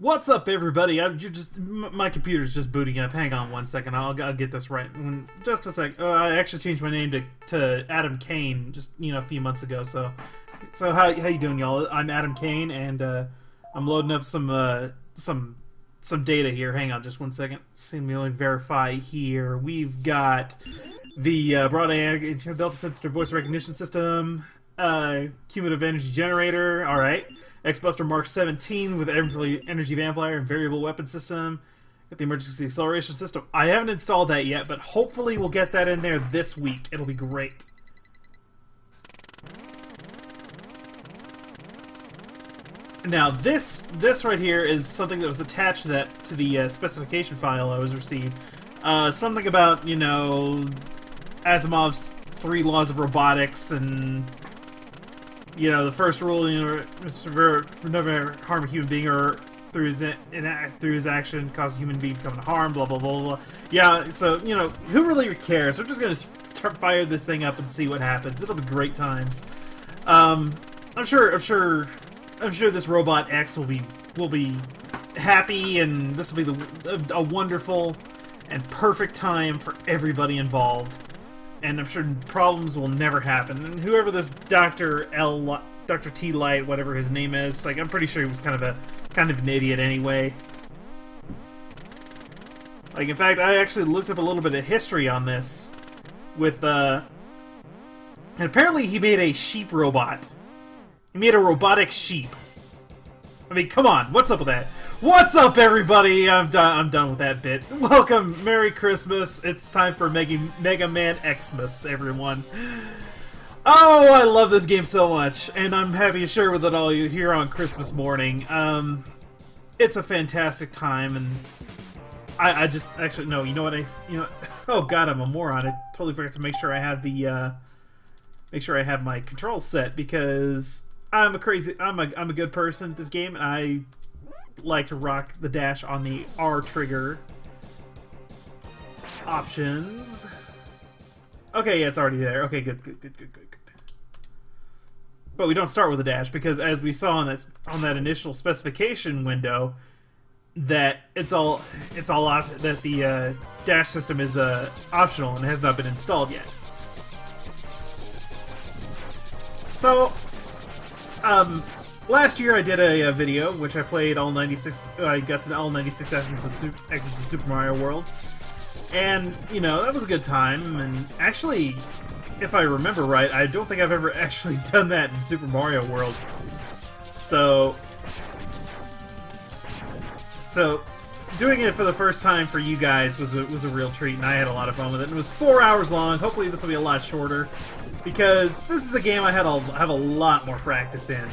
What's up, everybody? My computer's just booting up. Hang on one second. I'll get this right. Just a sec. I actually changed my name to Adam Kane just a few months ago. So how you doing, y'all? I'm Adam Kane, and I'm loading up some data here. Hang on just one second. See me only verify here. We've got the broad delta sensitive voice recognition system, cumulative energy generator. All right. X-Buster Mark 17 with energy vampire and variable weapon system. Got the emergency acceleration system. I haven't installed that yet, but hopefully we'll get that in there this week. It'll be great. Now this right here is something that was attached to the specification file I was received. Something about Asimov's 3 laws of robotics and. The first rule, never harm a human being or through his action cause a human being to come to harm. Blah blah blah blah. Yeah, so who really cares? We're just gonna fire this thing up and see what happens. It'll be great times. I'm sure this Robot X will be happy, and this will be a wonderful and perfect time for everybody involved. And I'm sure problems will never happen. And whoever this Dr. T Light, whatever his name is, I'm pretty sure he was kind of an idiot anyway. In fact, I actually looked up a little bit of history on this with and apparently he made a sheep robot. He made a robotic sheep. I mean, come on, what's up with that? What's up, everybody? I'm done with that bit. Welcome, Merry Christmas. It's time for Mega Man Xmas, everyone. Oh, I love this game so much, and I'm happy to share with it all you here on Christmas morning. It's a fantastic time, and I just actually no. You know what? Oh God, I'm a moron. I totally forgot to make sure I have my controls set because I'm a good person at this game, and I like to rock the dash on the R trigger. Options. Okay, yeah, it's already there. Okay, good. But we don't start with a dash because, as we saw on that initial specification window, that it's all that the dash system is optional and has not been installed yet. So, last year I did a video which I played all 96. I got to all 96 exits of Super Mario World, and that was a good time. And actually, if I remember right, I don't think I've ever actually done that in Super Mario World. So doing it for the first time for you guys was a real treat, and I had a lot of fun with it. It was 4 hours long. Hopefully this will be a lot shorter, because this is a game I have a lot more practice in.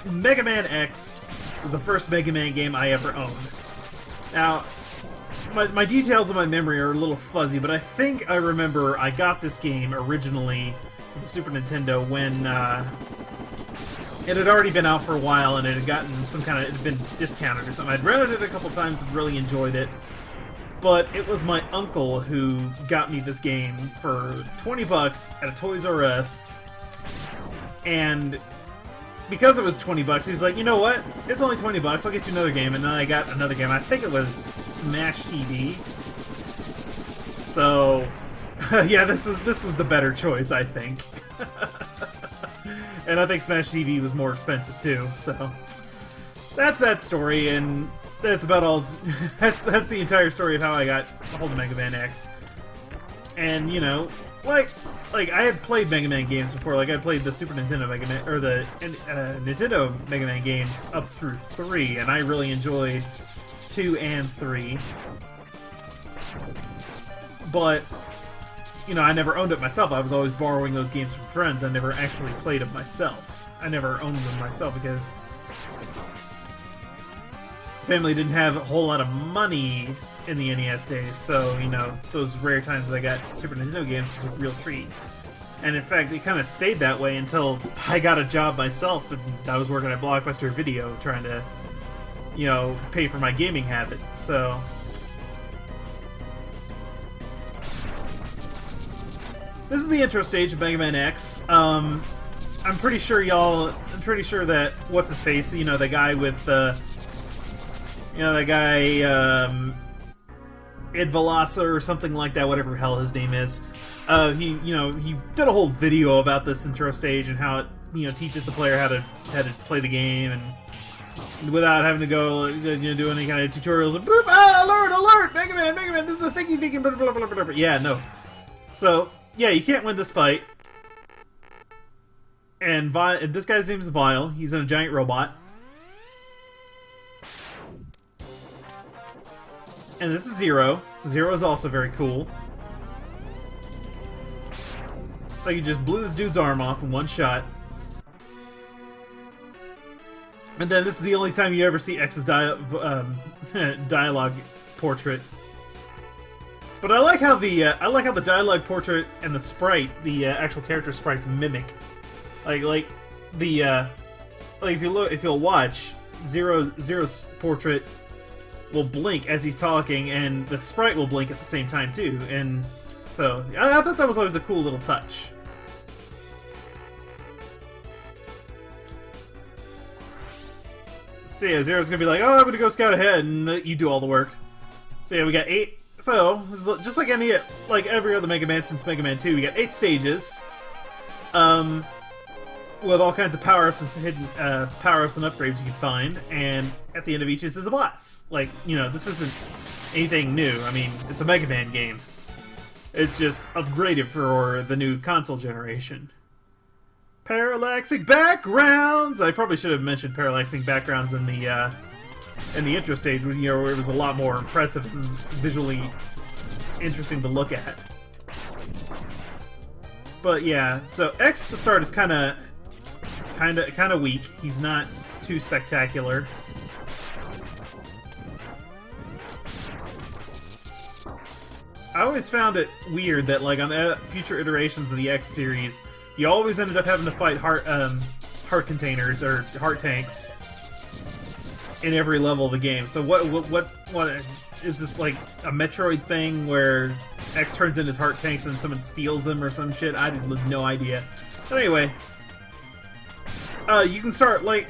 Mega Man X was the first Mega Man game I ever owned. Now, my details of my memory are a little fuzzy, but I think I remember I got this game originally with the Super Nintendo when it had already been out for a while, and it had gotten it had been discounted or something. I'd rented it a couple times and really enjoyed it, but it was my uncle who got me this game for 20 bucks at a Toys R Us, and because it was 20 bucks, he was like, you know what? It's only 20 bucks. I'll get you another game. And then I got another game. I think it was Smash TV. So, yeah, this was the better choice, I think. And I think Smash TV was more expensive too. So, that's that story, and that's about all. That's the entire story of how I got a hold of Mega Man X. And like I had played Mega Man games before. Like I played the Super Nintendo Mega Man, or the Nintendo Mega Man games up through 3, and I really enjoyed 2 and 3. But I never owned it myself. I was always borrowing those games from friends. I never actually played them myself. I never owned them myself because family didn't have a whole lot of money in the NES days, so those rare times that I got Super Nintendo games was a real treat. And in fact, it kind of stayed that way until I got a job myself, and I was working at Blockbuster Video trying to pay for my gaming habit. So this is the intro stage of Mega Man X. I'm pretty sure that what's his face, the guy with the You know, that guy, Ed Velasa or something like that, whatever the hell his name is. He did a whole video about this intro stage and how it, teaches the player how to play the game and without having to go, do any kind of tutorials. And, boop, alert, Mega Man, this is a thingy, blah, blah, blah, blah, blah. Yeah, no. So, yeah, you can't win this fight. And this guy's name is Vile. He's in a giant robot. And this is Zero. Zero is also very cool. Like, he just blew this dude's arm off in one shot. And then this is the only time you ever see X's dialogue portrait. But I like how the dialogue portrait and the sprite, the actual character sprites, mimic. Like if you'll watch, Zero's portrait will blink as he's talking, and the sprite will blink at the same time too. And so I thought that was always a cool little touch. So yeah, Zero's gonna be like, "Oh, I'm gonna go scout ahead," and you do all the work. So yeah, we got 8. So just like every other Mega Man since Mega Man 2, we got 8 stages. With all kinds of power-ups and hidden power-ups and upgrades you can find, and at the end of each is a boss. Like, this isn't anything new. I mean, it's a Mega Man game. It's just upgraded for the new console generation. Parallaxing backgrounds! I probably should have mentioned parallaxing backgrounds in the intro stage, where it was a lot more impressive and visually interesting to look at. But yeah, so X to start is kind of weak. He's not too spectacular. I always found it weird that, like, on future iterations of the X series, you always ended up having to fight heart containers or heart tanks in every level of the game. So what is this, like a Metroid thing where X turns in his heart tanks and someone steals them or some shit? I have no idea. But anyway, you can start like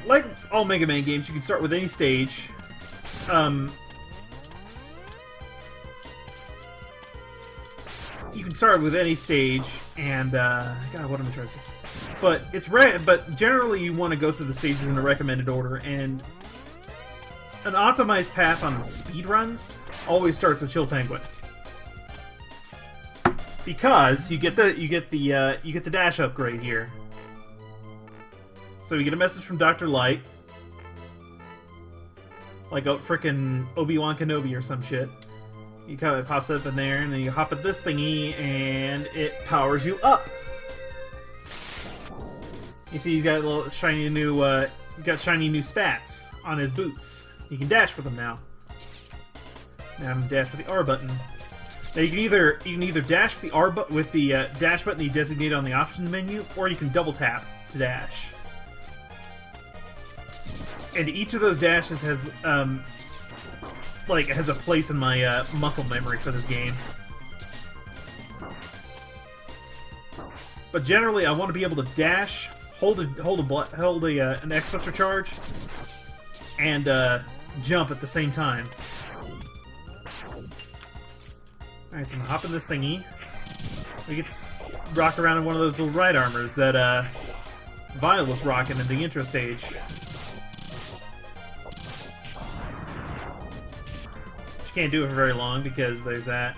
all Mega Man games. You can start with any stage. You can start with any stage, and God, what am I trying to say? But but generally, you want to go through the stages in a recommended order, and an optimized path on speed runs always starts with Chill Penguin, because you get the dash upgrade here. So you get a message from Dr. Light, like a frickin' Obi-Wan Kenobi or some shit. It pops up in there, and then you hop at this thingy, and it powers you up. You see, he's got a little shiny new, stats on his boots. You can dash with them now. Now I'm dash with the R button. Now you can either dash with the with the dash button you designate on the options menu, or you can double tap to dash. And each of those dashes has has a place in my muscle memory for this game. But generally, I want to be able to dash, hold an X Buster charge, and jump at the same time. Alright, so I'm gonna hop in this thingy. We get to rock around in one of those little ride armors that Vile was rocking in the intro stage. Can't do it for very long because there's that.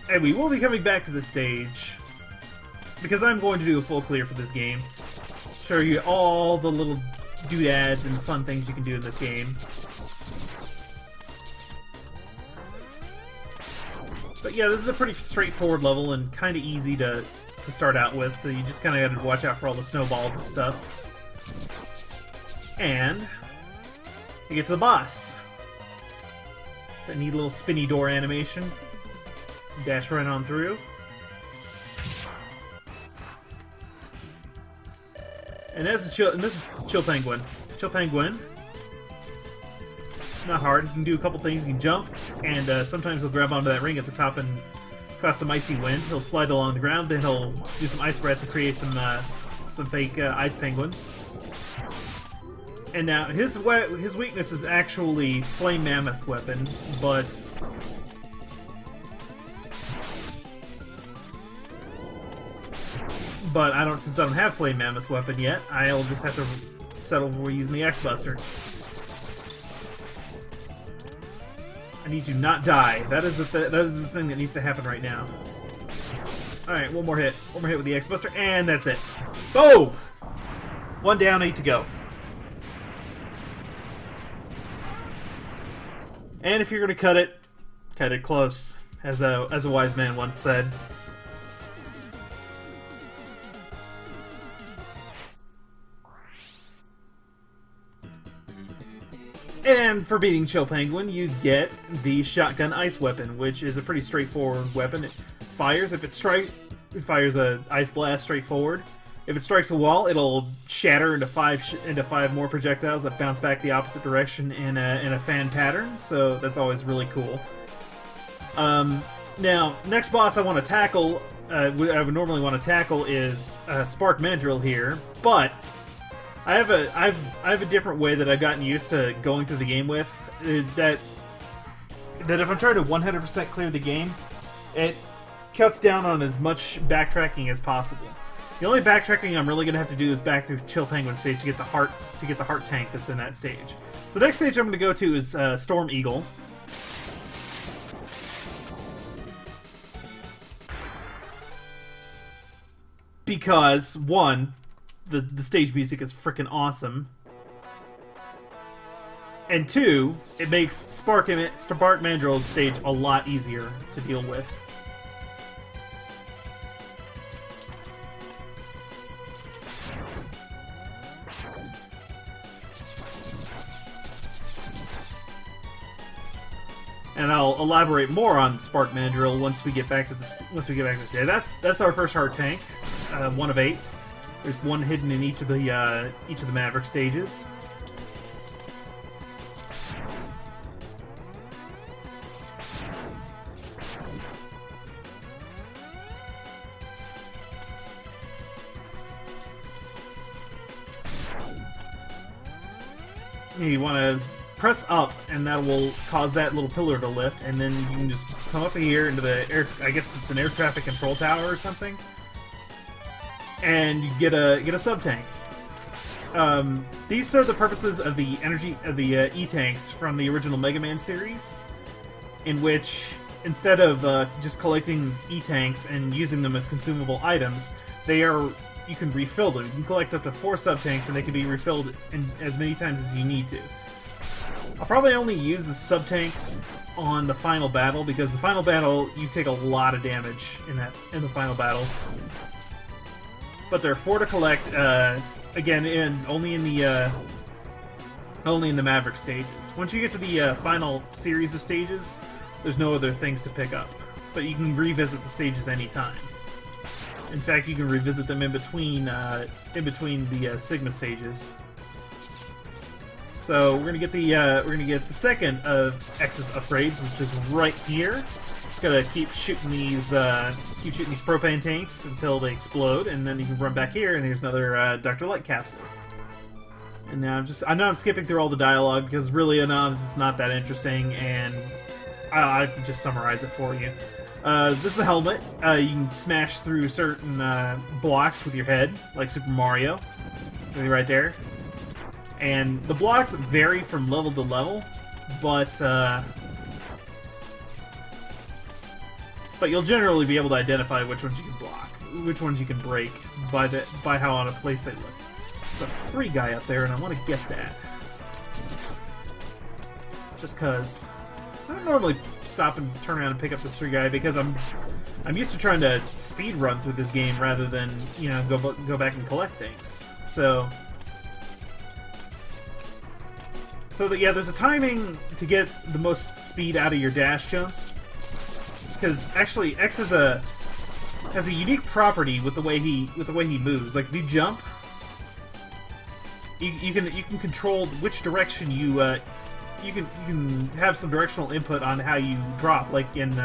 And we will be coming back to this stage because I'm going to do a full clear for this game. Show you all the little doodads and fun things you can do in this game. But yeah, this is a pretty straightforward level and kind of easy to start out with. So you just kind of got to watch out for all the snowballs and stuff. And you get to the boss. That neat little spinny door animation. Dash right on through. And this is Chill Penguin. Chill Penguin. Not hard. You can do a couple things. You can jump, and sometimes he'll grab onto that ring at the top and cause some icy wind. He'll slide along the ground, then he'll do some ice breath to create some fake ice penguins. And now his weakness is actually Flame Mammoth's weapon, but since I don't have Flame Mammoth's weapon yet, I'll just have to settle for using the X-Buster. I need to not die. That is the thing that needs to happen right now. Alright, one more hit. One more hit with the X-Buster, and that's it. Boom! 1 down, 8 to go. And if you're gonna cut it close, as a wise man once said. And for beating Chill Penguin, you get the Shotgun Ice Weapon, which is a pretty straightforward weapon. It fires it fires a Ice Blast straight forward. If it strikes a wall, it'll shatter into five more projectiles that bounce back the opposite direction in a fan pattern. So that's always really cool. Now, next boss I want to tackle, I would normally want to tackle is Spark Mandrill here, but I have a different way that I've gotten used to going through the game with. That if I'm trying to 100% clear the game, it cuts down on as much backtracking as possible. The only backtracking I'm really gonna have to do is back through Chill Penguin stage to get the heart tank that's in that stage. So the next stage I'm gonna go to is Storm Eagle. Because one, the stage music is freaking awesome, and two, it makes Spark Mandrill's stage a lot easier to deal with. And I'll elaborate more on Spark Mandrill once we get back to this. Yeah, that's our first heart tank, 1 of 8. There's one hidden in each of the Maverick stages. You want to press up, and that will cause that little pillar to lift, and then you can just come up here into the air. I guess it's an air traffic control tower or something, and you get a sub tank. These serve the purposes of the E-tanks from the original Mega Man series, in which instead of just collecting E-tanks and using them as consumable items, you can refill them. You can collect up to 4 sub tanks, and they can be refilled as many times as you need to. I'll probably only use the sub tanks on the final battle, because the final battle you take a lot of damage in the final battles. But there are 4 to collect. Again, only in the Maverick stages. Once you get to the final series of stages, there's no other things to pick up. But you can revisit the stages anytime. In fact, you can revisit them in between the Sigma stages. So we're gonna get the second of X's upgrades, which is right here. Just gotta keep shooting these propane tanks until they explode, and then you can run back here, and there's another Dr. Light capsule. And now I know I'm skipping through all the dialogue because really, it's not that interesting, and I can just summarize it for you. This is a helmet. You can smash through certain blocks with your head, like Super Mario. Right there. And the blocks vary from level to level, but you'll generally be able to identify which ones you can block, which ones you can break, by how out of place they look. There's a free guy up there, and I want to get that. Just because I don't normally stop and turn around and pick up this free guy, because I'm used to trying to speed run through this game rather than go back and collect things. So yeah, there's a timing to get the most speed out of your dash jumps, because actually X has a unique property with the way he moves. Like if you jump, you can control which direction you can have some directional input on how you drop, like in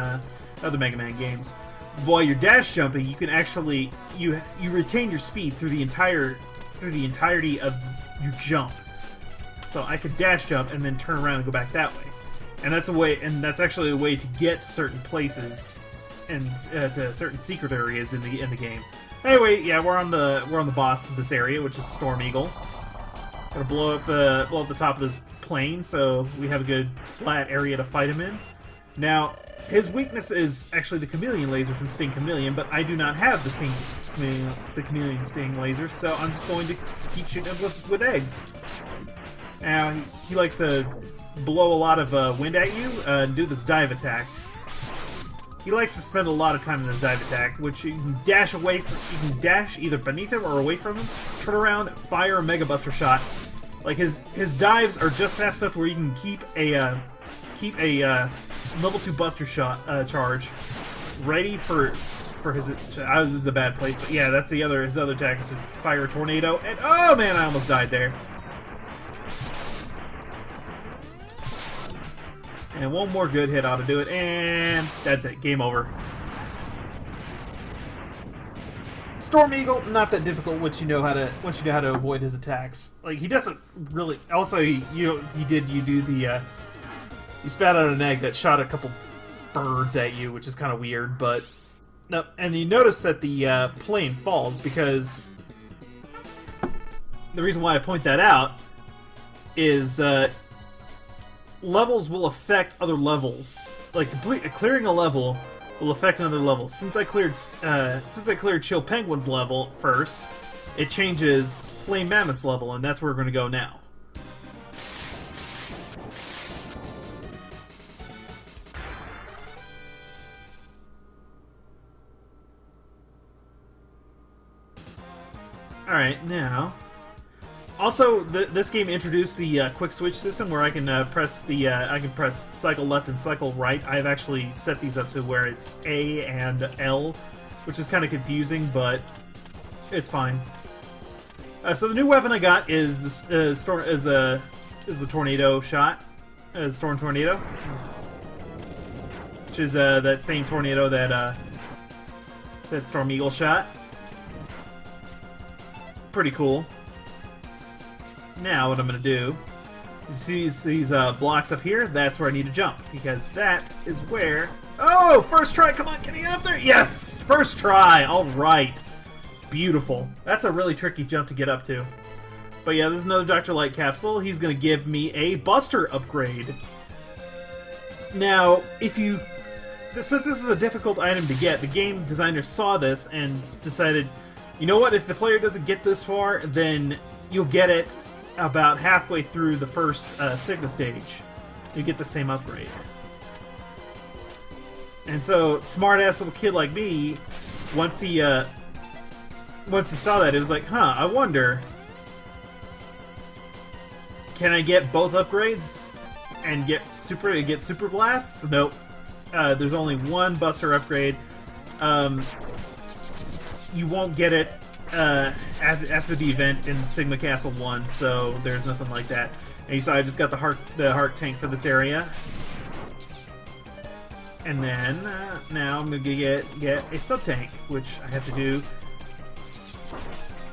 other Mega Man games. While you're dash jumping, you can actually you retain your speed through the entirety of your jump. so I could dash jump and then turn around and go back that way. And that's a way, and that's actually a way to get to certain places and to certain secret areas in the game. Anyway, yeah, we're on the boss of this area, which is Storm Eagle. Gonna blow up the top of this plane, so we have a good flat area to fight him in. Now, his weakness is actually the chameleon laser from Sting Chameleon, but I do not have the chameleon Sting laser, so I'm just going to keep shooting him with eggs. Now, he likes to blow a lot of wind at you and do this dive attack. He likes to spend a lot of time in this dive attack, which you can dash away from, you can dash either beneath him or away from him, turn around, fire a Mega Buster shot. Like his dives are just fast enough where you can keep a level 2 Buster shot charge ready for his. This is a bad place, but yeah, that's his other attack is to fire a tornado. And oh man, I almost died there. And one more good hit ought to do it, and that's it. Game over. Storm Eagle, not that difficult once you know how to avoid his attacks. Like he doesn't really. Also, you spat out an egg that shot a couple birds at you, which is kind of weird. But no, and you notice that the plane falls because the reason why I point that out is. Levels will affect other levels. Like clearing a level will affect another level. Since I cleared Chill Penguin's level first, it changes Flame Mammoth's level, and that's where we're going to go now. All right, now. Also, this game introduced the quick switch system where I can press cycle left and cycle right. I've actually set these up to where it's A and L, which is kind of confusing, but it's fine. So the new weapon I got is the tornado shot, Storm Tornado, which is that same tornado that Storm Eagle shot. Pretty cool. Now what I'm going to do, you see these blocks up here? That's where I need to jump, because that is where... Oh! First try! Come on, can you get up there? Yes! First try! Alright. Beautiful. That's a really tricky jump to get up to. But yeah, this is another Dr. Light capsule. He's going to give me a Buster upgrade. Now, since this is a difficult item to get, the game designer saw this and decided, you know what, if the player doesn't get this far, then you'll get it about halfway through the first Sigma stage. You get the same upgrade. And so, smart-ass little kid like me, once he saw that, it was like, huh, I wonder, can I get both upgrades and get super blasts? Nope. There's only one Buster upgrade. You won't get it after the event in Sigma Castle 1, so there's nothing like that. And you saw I just got the heart tank for this area. And then, now I'm going to get a sub-tank, which I have to do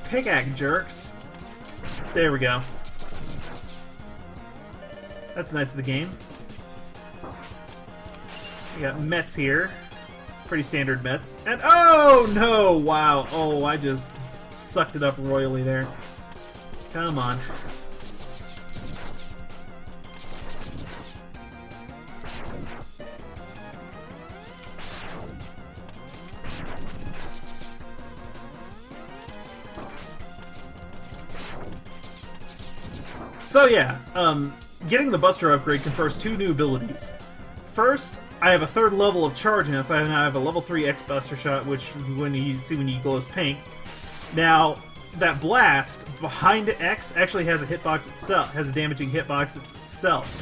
pickaxe jerks. There we go. That's nice of the game. We got Mets here. Pretty standard Mets. And oh no! Wow. Oh, I just sucked it up royally there. Come on. So yeah, getting the Buster upgrade confers two new abilities. First, I have a third level of charge now, so I now have a level 3 X Buster Shot, which when you glows pink. Now, that blast behind X actually has a hitbox itself, has a damaging hitbox itself.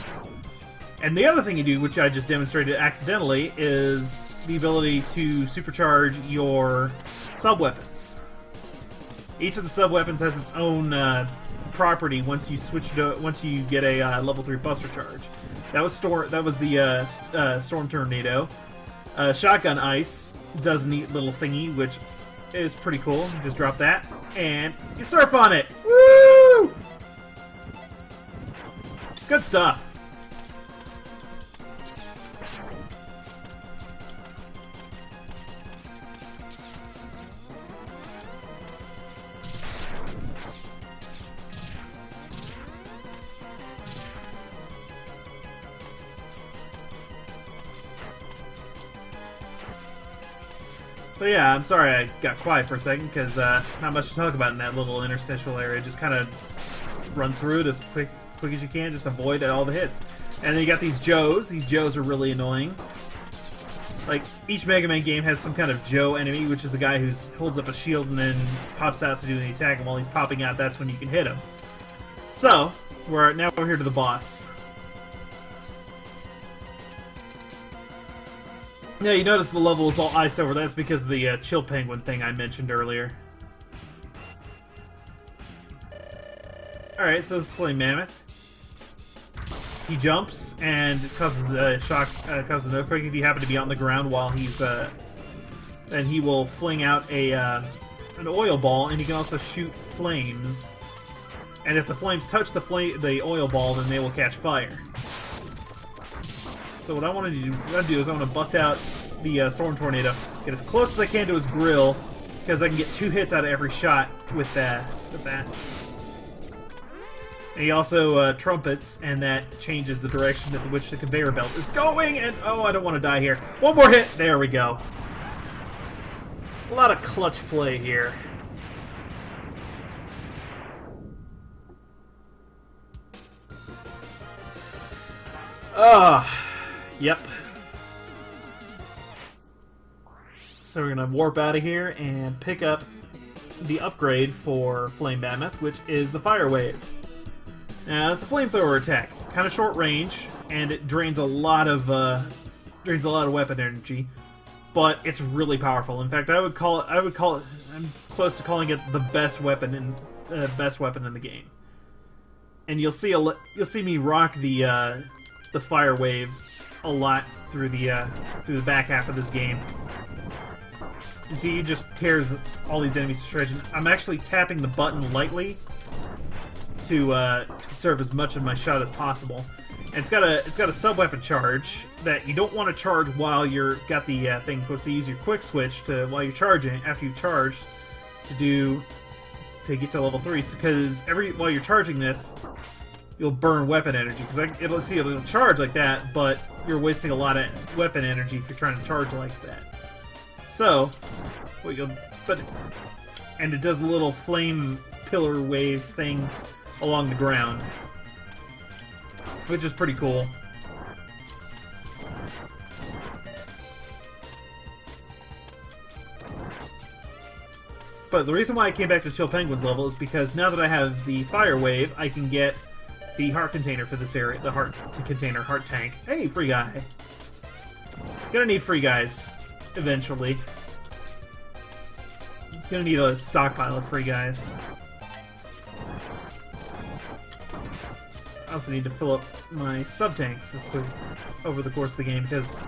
And the other thing you do, which I just demonstrated accidentally, is the ability to supercharge your sub-weapons. Each of the sub-weapons has its own property once you get a level 3 Buster Charge. That was the Storm Tornado. Shotgun Ice does a neat little thingy, which is pretty cool. You just drop that, and you surf on it! Woo! Good stuff. So yeah, I'm sorry I got quiet for a second, because not much to talk about in that little interstitial area. Just kind of run through it as quick as you can, just avoid all the hits. And then you got these Joes. These Joes are really annoying. Like, each Mega Man game has some kind of Joe enemy, which is a guy who holds up a shield and then pops out to do the attack, and while he's popping out, that's when you can hit him. So, now we're here to the boss. Yeah, you notice the level is all iced over. That's because of the chill penguin thing I mentioned earlier. Alright, so this is Flame Mammoth. He jumps and causes a shock, causes an earthquake if you happen to be on the ground while he's, then he will fling out an oil ball, and he can also shoot flames. And if the flames touch the oil ball, then they will catch fire. So what I want to do is I want to bust out the Storm Tornado, get as close as I can to his grill, because I can get 2 hits out of every shot with that. And he also trumpets, and that changes the direction at which the conveyor belt is going, and oh, I don't want to die here. One more hit! There we go. A lot of clutch play here. Yep. So we're gonna warp out of here and pick up the upgrade for Flame Mammoth, which is the Fire Wave. Now, it's a flamethrower attack, kind of short range, and it drains a lot of weapon energy, but it's really powerful. In fact, I would call it. I'm close to calling it the best weapon in the game. And you'll see me rock the Fire Wave a lot through the back half of this game. You see, he just tears all these enemies to shreds. I'm actually tapping the button lightly to conserve as much of my shot as possible. And it's got a sub-weapon charge that you don't want to charge while you're got the thing. So you use your quick switch while you're charging after you've charged to get to level 3. Because while you're charging this, you'll burn weapon energy. Because it'll charge like that, but you're wasting a lot of weapon energy if you're trying to charge like that. So, and it does a little flame pillar wave thing along the ground, which is pretty cool. But the reason why I came back to Chill Penguin's level is because now that I have the Fire Wave, I can get the heart container for this area, the heart tank. Hey, free guy. Gonna need free guys eventually. Gonna need a stockpile of free guys. I also need to fill up my sub-tanks over the course of the game, because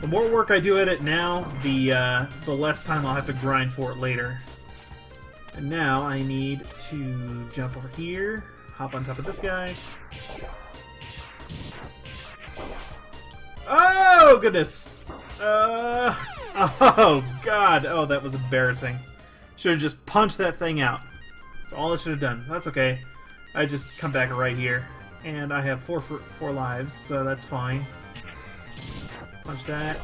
the more work I do at it now, the less time I'll have to grind for it later. And now I need to jump over here, hop on top of this guy. Oh, goodness! Oh, God! Oh, that was embarrassing. Should have just punched that thing out. That's all I should have done. That's okay. I just come back right here. And I have four lives, so that's fine. Punch that,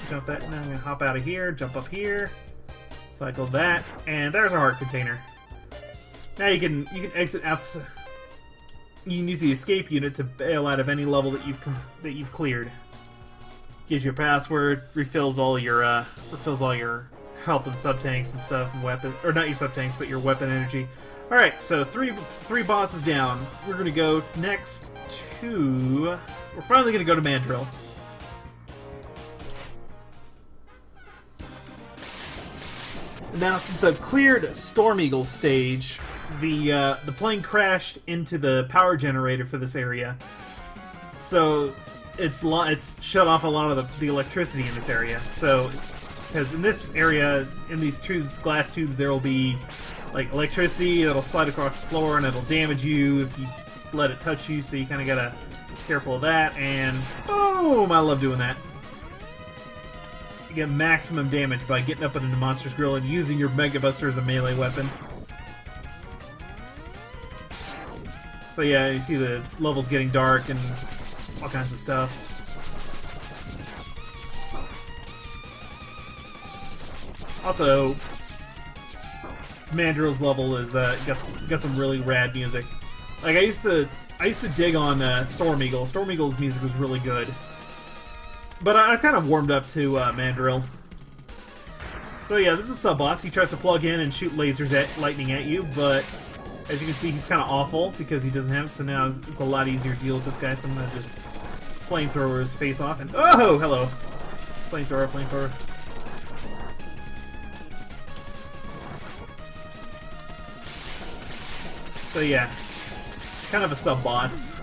jump that, and then I'm gonna hop out of here, jump up here, cycle that, and there's our heart container. Now you can exit outside. You can use the escape unit to bail out of any level that you've cleared. Gives you a password, refills all your health and sub tanks and stuff, and weapon, or not your sub tanks, but your weapon energy. Alright, so three bosses down. We're going to go next to... We're finally going to go to Mandrill. Now, since I've cleared Storm Eagle's stage, the plane crashed into the power generator for this area. So, it's shut off a lot of the electricity in this area. So, because in this area, in these glass tubes, there will be like electricity that'll slide across the floor and it'll damage you if you let it touch you, so you kind of gotta Careful of that, and boom! I love doing that. You get maximum damage by getting up into the monster's grill and using your Mega Buster as a melee weapon. So yeah, you see the levels getting dark and all kinds of stuff. Also, Mandrill's level is got some really rad music. Like I used to dig on Storm Eagle. Storm Eagle's music was really good, but I've kind of warmed up to Mandrill. So yeah, this is a sub-boss. He tries to plug in and shoot lasers at lightning at you, but as you can see, he's kind of awful because he doesn't have it. So now it's a lot easier to deal with this guy. So I'm gonna just flamethrower his face off and oh, hello, flamethrower, flamethrower. So yeah, kind of a sub-boss. So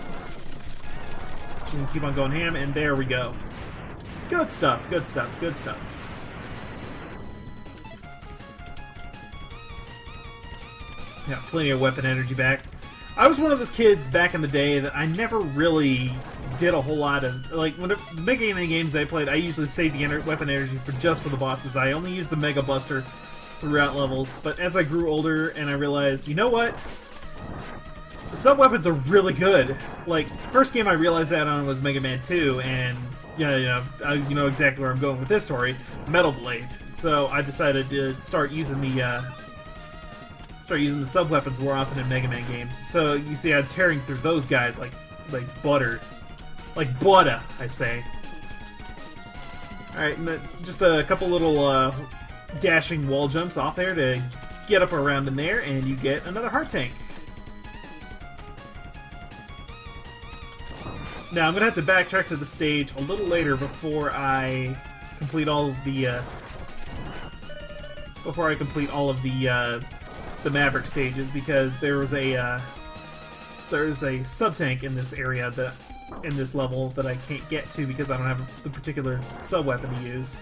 we can keep on going ham, and there we go. Good stuff, good stuff, good stuff. Yeah, plenty of weapon energy back. I was one of those kids back in the day that I never really did a whole lot of... Like, when the Mega Man games I played, I usually saved the weapon energy for just for the bosses. I only used the Mega Buster throughout levels. But as I grew older and I realized, you know what? The sub-weapons are really good. Like, first game I realized that on was Mega Man 2, and you know exactly where I'm going with this story, Metal Blade. So I decided to start using the sub-weapons more often in Mega Man games. So you see I'm tearing through those guys like butter. Like butter, I say. Alright, just a couple little dashing wall jumps off there to get up around in there, and you get another heart tank. Now I'm gonna have to backtrack to the stage a little later before I complete all of the Maverick stages, because there's a sub tank in this area in this level that I can't get to because I don't have the particular sub weapon to use.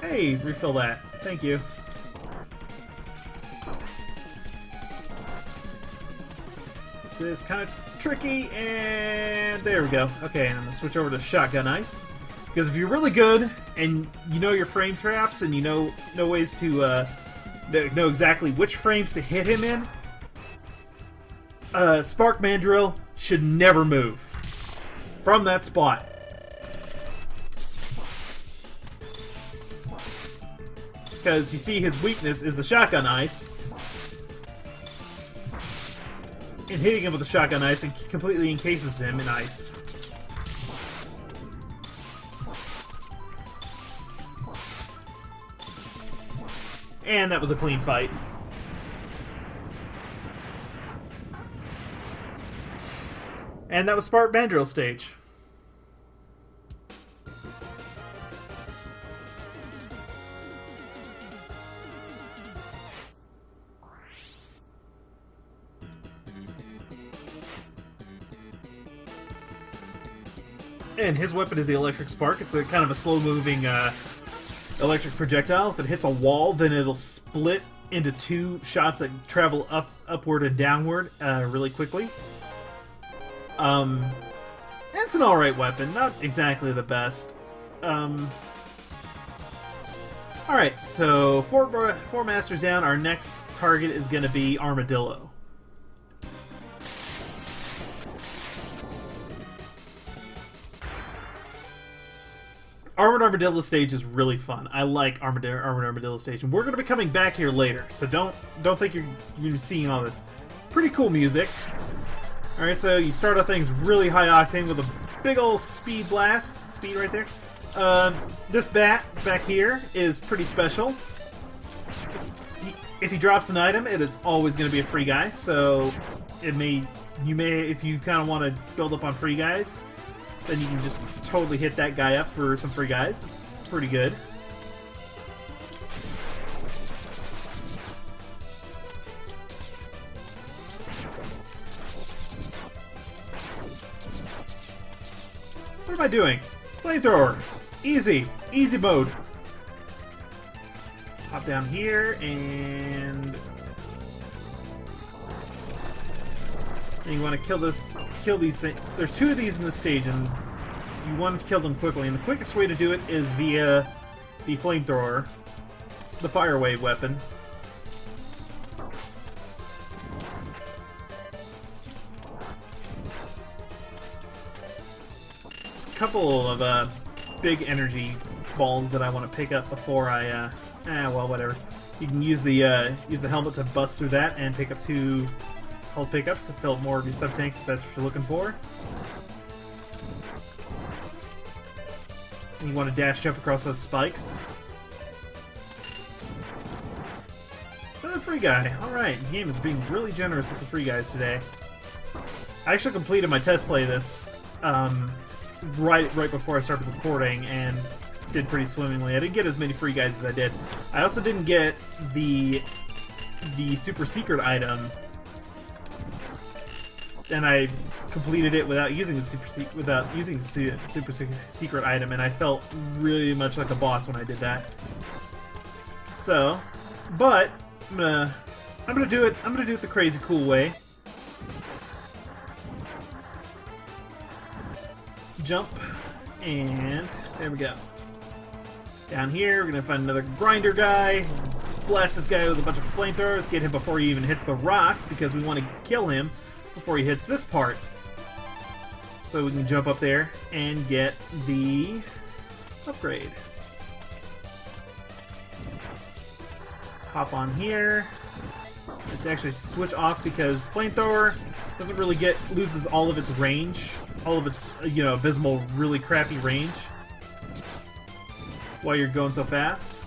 Hey, refill that. Thank you. This is kind of tricky, and there we go. Okay, and I'm gonna switch over to Shotgun Ice, because if you're really good and you know your frame traps and you know ways to know exactly which frames to hit him in, Spark Mandrill should never move from that spot. Because you see his weakness is the Shotgun Ice, and hitting him with the Shotgun Ice and completely encases him in ice. And that was a clean fight. And that was Spark Mandrill's stage. And his weapon is the Electric Spark. It's a kind of a slow-moving electric projectile. If it hits a wall, then it'll split into two shots that travel upward and downward really quickly. It's an alright weapon, not exactly the best. Alright, so four masters down. Our next target is going to be Armadillo. Armored Armadillo stage is really fun. I like Armored Armadillo stage, and we're going to be coming back here later, so don't think you're seeing all this. Pretty cool music. Alright, so you start off things really high octane with a big old speed blast. Speed right there. This bat back here is pretty special. If he drops an item, it's always going to be a free guy, so you may, if you kind of want to build up on free guys, then you can just totally hit that guy up for some free guys. It's pretty good. What am I doing? Flamethrower! Easy! Easy mode! Hop down here and... And you want to kill these things. There's 2 of these in the stage, and you want to kill them quickly. And the quickest way to do it is via the flamethrower, the fire wave weapon. There's a couple of big energy balls that I want to pick up before I. Well, whatever. You can use the helmet to bust through that and pick up 2 hull pickups to fill up more of your sub-tanks if that's what you're looking for. And you want to dash jump across those spikes. The free guy. Alright, the game is being really generous with the free guys today. I actually completed my test play this right before I started recording and did pretty swimmingly. I didn't get as many free guys as I did. I also didn't get the super secret item, and I completed it without using the super secret item, and I felt really much like a boss when I did that. So, but I'm gonna do it. I'm gonna do it the crazy cool way. Jump, and there we go. Down here, we're gonna find another grinder guy. Blast this guy with a bunch of flamethrowers. Get him before he even hits the rocks, because we want to kill him before he hits this part. So we can jump up there and get the upgrade. Hop on here. Let's actually switch off because flamethrower doesn't really loses all of its range, all of its abysmal, really crappy range while you're going so fast.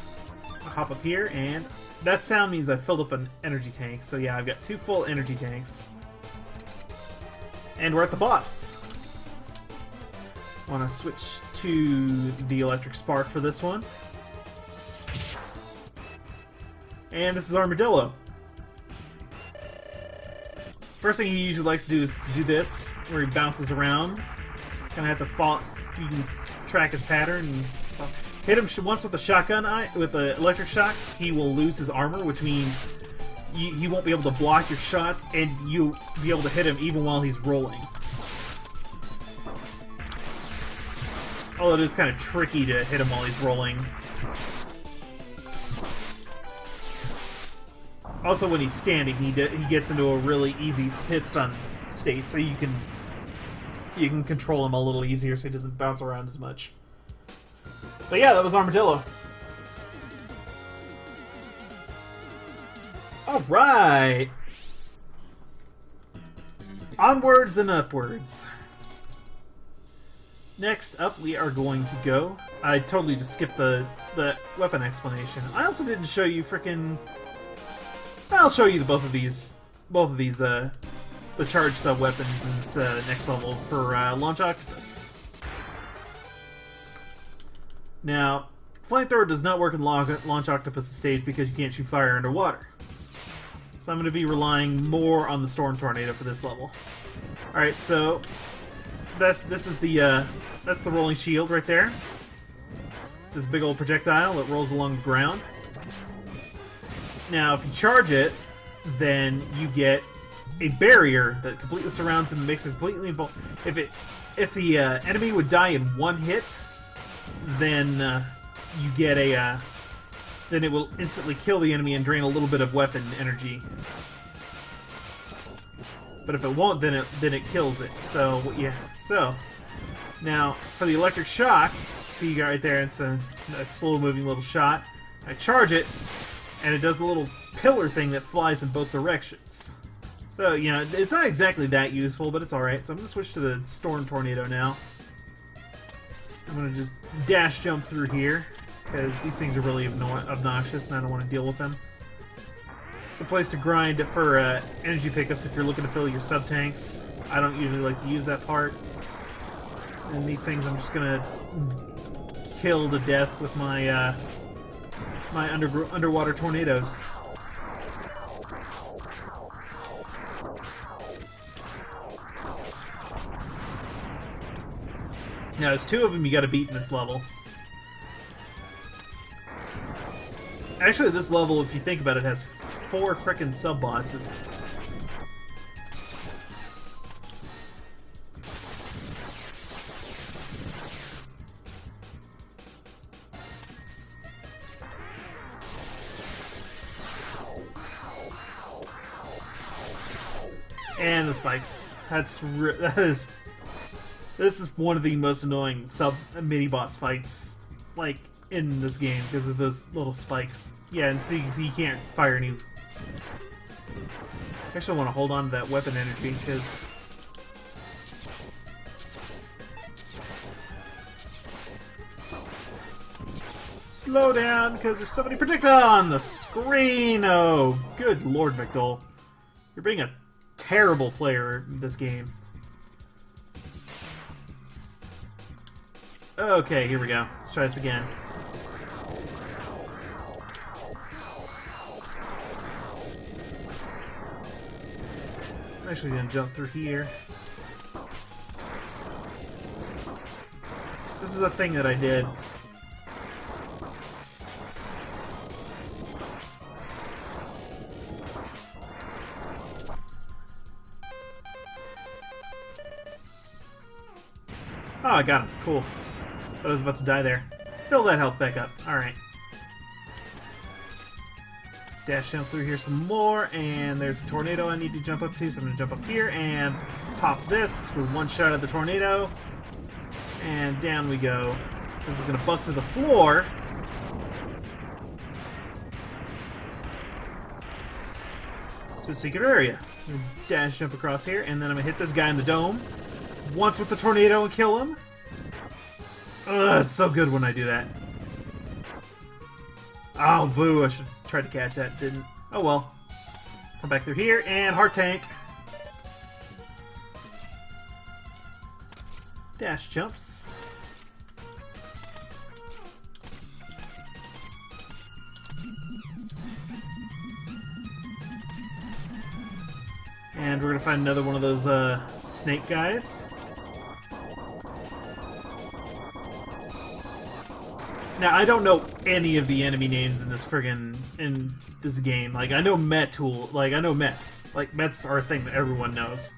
I'll hop up here, and that sound means I filled up an energy tank. So yeah, I've got 2 full energy tanks. And we're at the boss. Want to switch to the electric spark for this one. And this is Armadillo. First thing he usually likes to do is to do this, where he bounces around. Kind of have to fall. You can track his pattern. And hit him once with the shotgun with the electric shock. He will lose his armor, which means he won't be able to block your shots, and you'll be able to hit him even while he's rolling. Although it is kind of tricky to hit him while he's rolling. Also, when he's standing, he gets into a really easy hit stun state, so you can control him a little easier, so he doesn't bounce around as much. But yeah, that was Armadillo. All right, onwards and upwards. Next up, we are going to go. I totally just skipped the weapon explanation. I also didn't show you frickin'. I'll show you both of these the charge sub weapons in this next level for Launch Octopus. Now, flamethrower does not work in Launch Octopus stage because you can't shoot fire underwater. So I'm going to be relying more on the Storm Tornado for this level. All right, so that's the rolling shield right there. This big old projectile that rolls along the ground. Now, if you charge it, then you get a barrier that completely surrounds him and makes it completely invulnerable. If the enemy would die in one hit, then you get a then it will instantly kill the enemy and drain a little bit of weapon energy. But if it won't, then it kills it. So yeah. So now for the electric shock, see you got right there. It's a slow moving little shot. I charge it, and it does a little pillar thing that flies in both directions. So, it's not exactly that useful, but it's alright. So I'm going to switch to the Storm Tornado now. I'm going to just dash jump through here, because these things are really obnoxious and I don't want to deal with them. It's a place to grind for energy pickups if you're looking to fill your sub-tanks. I don't usually like to use that part. And these things I'm just going to kill to death with my my underwater tornadoes. Now, there's 2 of them you gotta beat in this level. Actually, this level, if you think about it, has 4 frickin' sub-bosses. And the spikes. This is one of the most annoying mini boss fights, like, in this game because of those little spikes. Yeah, and so you can't fire any. I actually want to hold on to that weapon energy because. Slow down because there's somebody predicted on the screen. Oh, good Lord, McDowell. You're being a terrible player in this game. Okay, here we go. Let's try this again. I'm actually gonna jump through here. This is a thing that I did. Oh, I got him. Cool. I was about to die there. Fill that health back up. Alright. Dash jump through here some more, and there's a tornado I need to jump up to, so I'm going to jump up here and pop this with one shot at the tornado. And down we go. This is going to bust through the floor. To a secret area. Dash jump across here, and then I'm going to hit this guy in the dome. Once with the tornado and kill him. Ugh, it's so good when I do that. Oh, boo, I should try to catch that, didn't. Oh well. Come back through here, and heart tank. Dash jumps. And we're gonna find another one of those snake guys. Now, I don't know any of the enemy names in this game. Like, I know Metul, like, I know Mets. Like, Mets are a thing that everyone knows.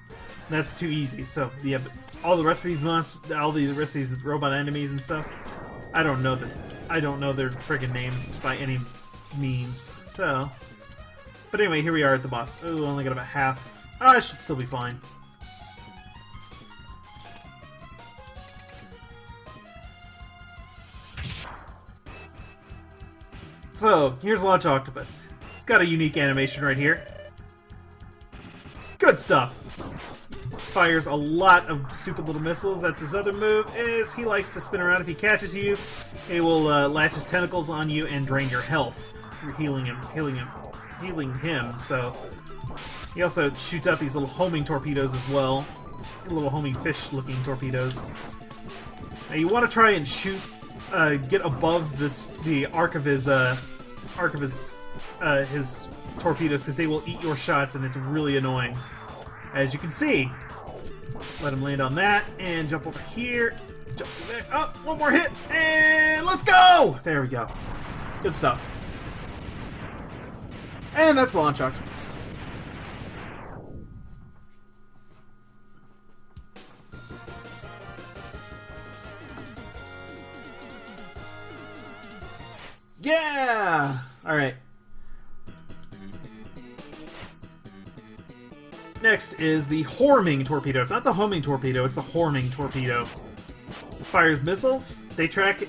That's too easy, so, yeah, but all the rest of these monsters, all the rest of these robot enemies and stuff, I don't know their friggin' names by any means, so. But anyway, here we are at the boss. Oh, only got about half. Oh, I should still be fine. So, here's Launch Octopus. It's got a unique animation right here. Good stuff. Fires a lot of stupid little missiles. That's his other move, is he likes to spin around. If he catches you, he will latch his tentacles on you and drain your health. You're healing him, so... He also shoots out these little homing torpedoes as well. Little homing fish-looking torpedoes. Now you want to try and shoot... get above the arc of his torpedoes, because they will eat your shots, and it's really annoying. As you can see, let him land on that, and jump over here, jump back up, one more hit, and let's go! There we go. Good stuff. And that's Launch Octopus. Yeah! Alright. Next is the Horming Torpedo. It's not the homing torpedo, it's the Horming Torpedo. Fires missiles, they track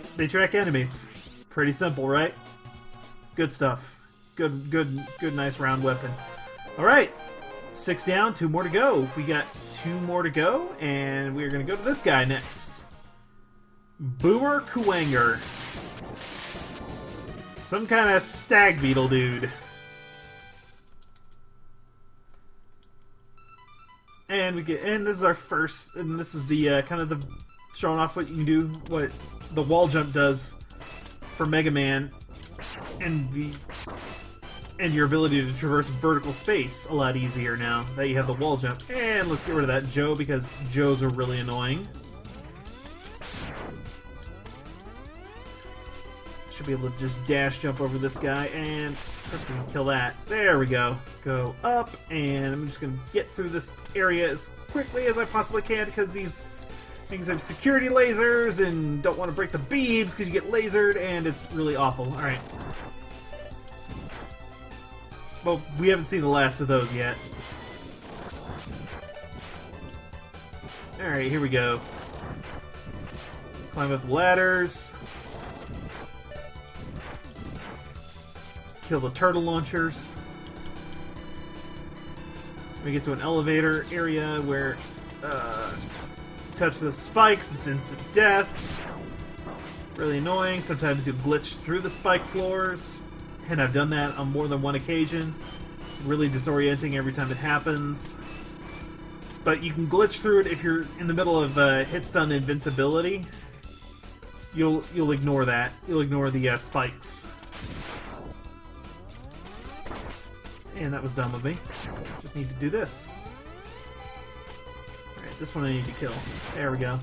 enemies. Pretty simple, right? Good stuff. Good, nice round weapon. Alright. 6 down, 2 more to go. We got 2 more to go, and we're gonna go to this guy next. Boomer Kuwanger. Some kind of stag beetle dude. And this is our first, and this is the kind of the showing off what you can do, what the wall jump does for Mega Man, and your ability to traverse vertical space a lot easier now that you have the wall jump. And let's get rid of that Joe, because Joes are really annoying. Should be able to just dash jump over this guy, and first we can kill that. There we go. Go up, and I'm just going to get through this area as quickly as I possibly can, because these things have security lasers and don't want to break the beams because you get lasered, and it's really awful. Alright. Well, we haven't seen the last of those yet. Alright, here we go. Climb up the ladders. Kill the turtle launchers. We get to an elevator area where touch the spikes, it's instant death. Really annoying. Sometimes you glitch through the spike floors, and I've done that on more than one occasion. It's really disorienting every time it happens. But you can glitch through it if you're in the middle of hit stun invincibility. You'll ignore that. You'll ignore the spikes. And that was dumb of me. Just need to do this. Alright, this one I need to kill. There we go.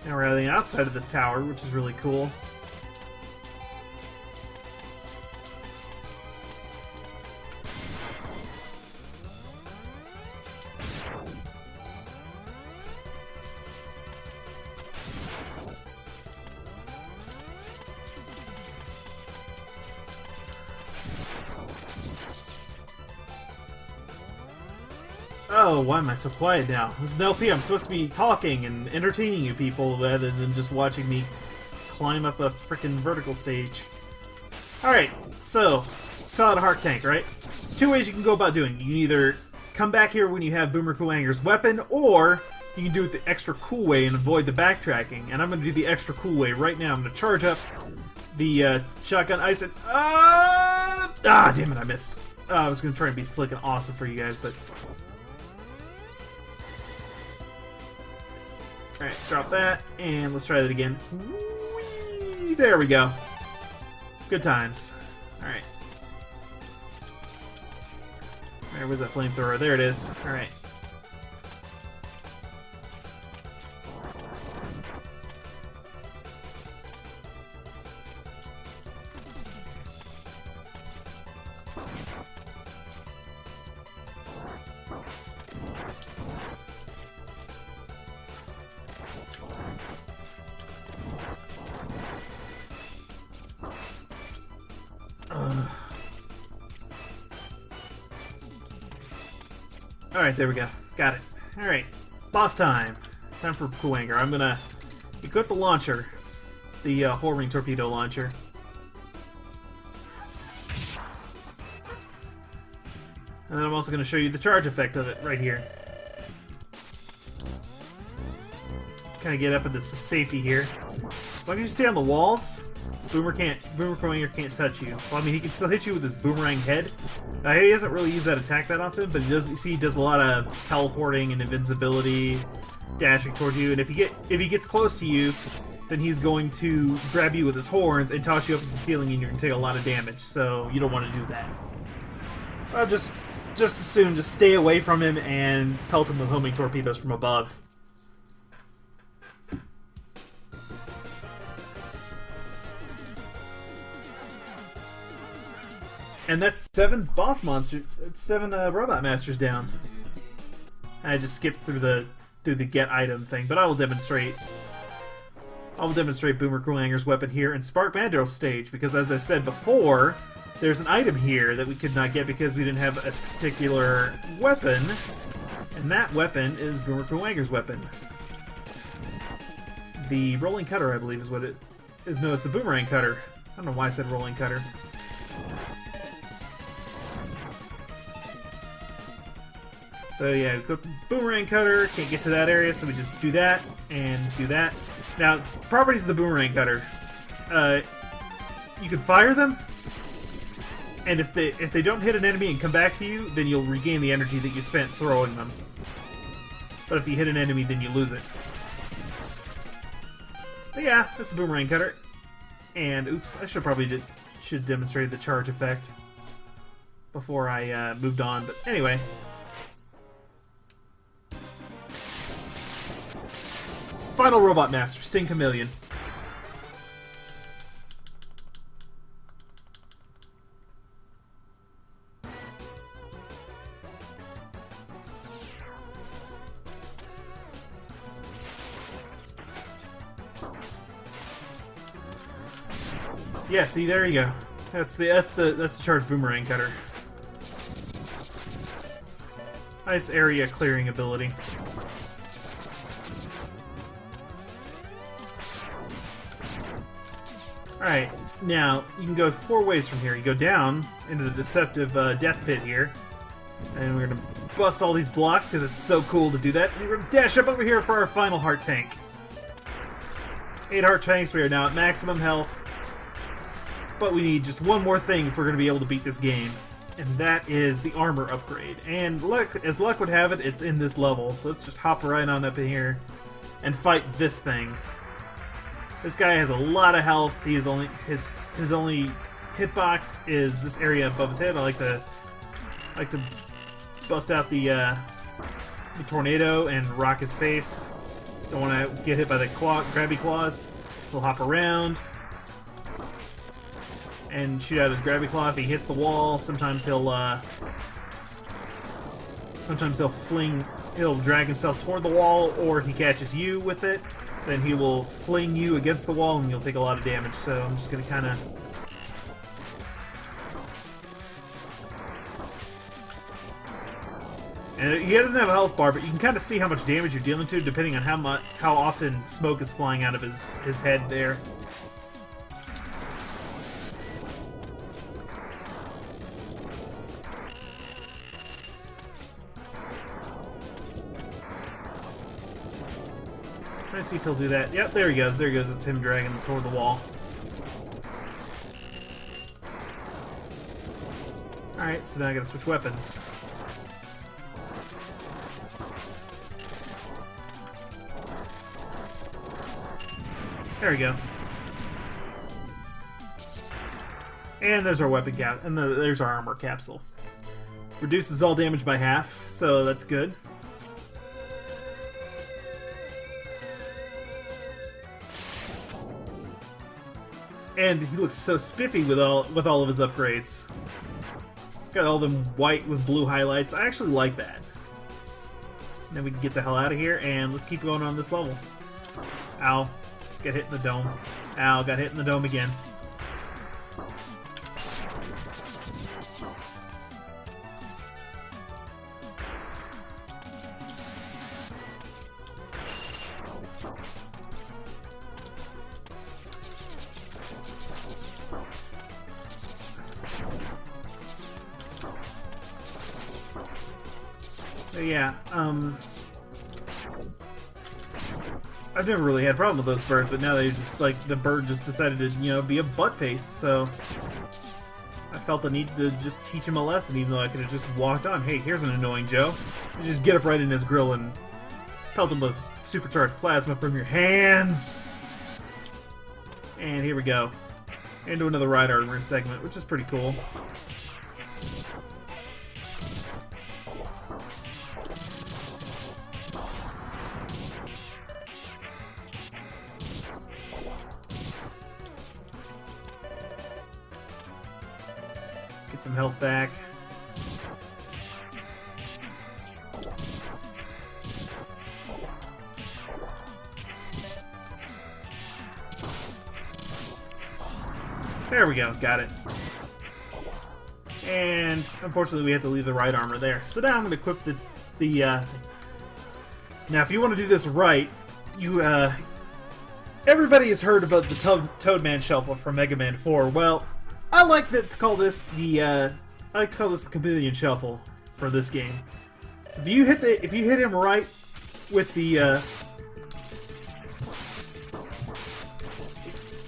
Now we're on the outside of this tower, which is really cool. Oh, why am I so quiet now? This is an LP. I'm supposed to be talking and entertaining you people rather than just watching me climb up a frickin' vertical stage. Alright, so, Solid Heart Tank, right? There's two ways you can go about doing it. You can either come back here when you have Boomer Kuwanger's weapon, or you can do it the extra cool way and avoid the backtracking. And I'm going to do the extra cool way right now. I'm going to charge up the shotgun ice and... damn it, I missed. I was going to try and be slick and awesome for you guys, but... Alright, drop that, and let's try that again. Whee! There we go. Good times. Alright. Alright, where's that flamethrower? There it is. Alright. Alright, there we go. Got it. Alright, boss time. Time for Kuwanger. I'm gonna equip the launcher. The Horwing Torpedo Launcher. And then I'm also gonna show you the charge effect of it right here. Kind of get up into some safety here. As long as you stay on the walls, Boomer Kuwanger can't touch you. Well, I mean, he can still hit you with his boomerang head. He doesn't really use that attack that often, but he does. You see, he does a lot of teleporting and invincibility, dashing towards you. And if he gets close to you, then he's going to grab you with his horns and toss you up to the ceiling, and you're going to take a lot of damage. So you don't want to do that. Just as soon, just stay away from him and pelt him with homing torpedoes from above. And that's 7 boss monsters. That's 7 robot masters down. I just skipped through the get item thing, but I will demonstrate. Boomer Kuwanger's weapon here in Spark Mandrill's stage, because as I said before, there's an item here that we could not get because we didn't have a particular weapon, and that weapon is Boomer Kuwanger's weapon. The rolling cutter, I believe, is what it is known as, the boomerang cutter. I don't know why I said rolling cutter. So yeah, boomerang cutter, can't get to that area, so we just do that, and do that. Now, properties of the boomerang cutter. You can fire them, and if they don't hit an enemy and come back to you, then you'll regain the energy that you spent throwing them. But if you hit an enemy, then you lose it. But yeah, that's a boomerang cutter. And, oops, I should have demonstrated the charge effect before I moved on, but anyway. Final Robot Master, Sting Chameleon. Yeah, see, there you go. That's the charged boomerang cutter. Nice area clearing ability. Alright, now you can go 4 ways from here. You go down into the deceptive death pit here, and we're going to bust all these blocks because it's so cool to do that. And we're going to dash up over here for our final heart tank. 8 heart tanks, we are now at maximum health, but we need just one more thing if we're going to be able to beat this game, and that is the armor upgrade. And as luck would have it, it's in this level, so let's just hop right on up in here and fight this thing. This guy has a lot of health. He is only his only hitbox is this area above his head. I like to bust out the tornado and rock his face. Don't want to get hit by the grabby claws. He'll hop around and shoot out his grabby claw if he hits the wall. Sometimes he'll drag himself toward the wall, or if he catches you with it, then he will fling you against the wall and you'll take a lot of damage. So I'm just going to kind of... And he doesn't have a health bar, but you can kind of see how much damage you're dealing to depending on how often smoke is flying out of his head there. Try to see if he'll do that. Yep, there he goes. There he goes. It's him dragging him toward the wall. Alright, so now I gotta switch weapons. There we go. And there's our weapon cap, and there's our armor capsule. Reduces all damage by half, so that's good. And he looks so spiffy with all of his upgrades. Got all them white with blue highlights. I actually like that. And then we can get the hell out of here, and let's keep going on this level. Ow. Get hit in the dome. Ow, got hit in the dome again. So yeah, I've never really had a problem with those birds, but now they just, like, the bird just decided to, you know, be a butt face, so I felt the need to just teach him a lesson, even though I could have just walked on. Hey, here's an annoying Joe. You just get up right in his grill and pelt him with supercharged plasma from your hands. And here we go. Into another right armor segment, which is pretty cool. Get some health back. There we go, got it. And unfortunately we have to leave the right armor there. So now I'm going to equip the Now if you want to do this right, you everybody has heard about the Toadman Shuffle from Mega Man 4. Well, I like to call this the Chameleon Shuffle for this game. If you hit him right with the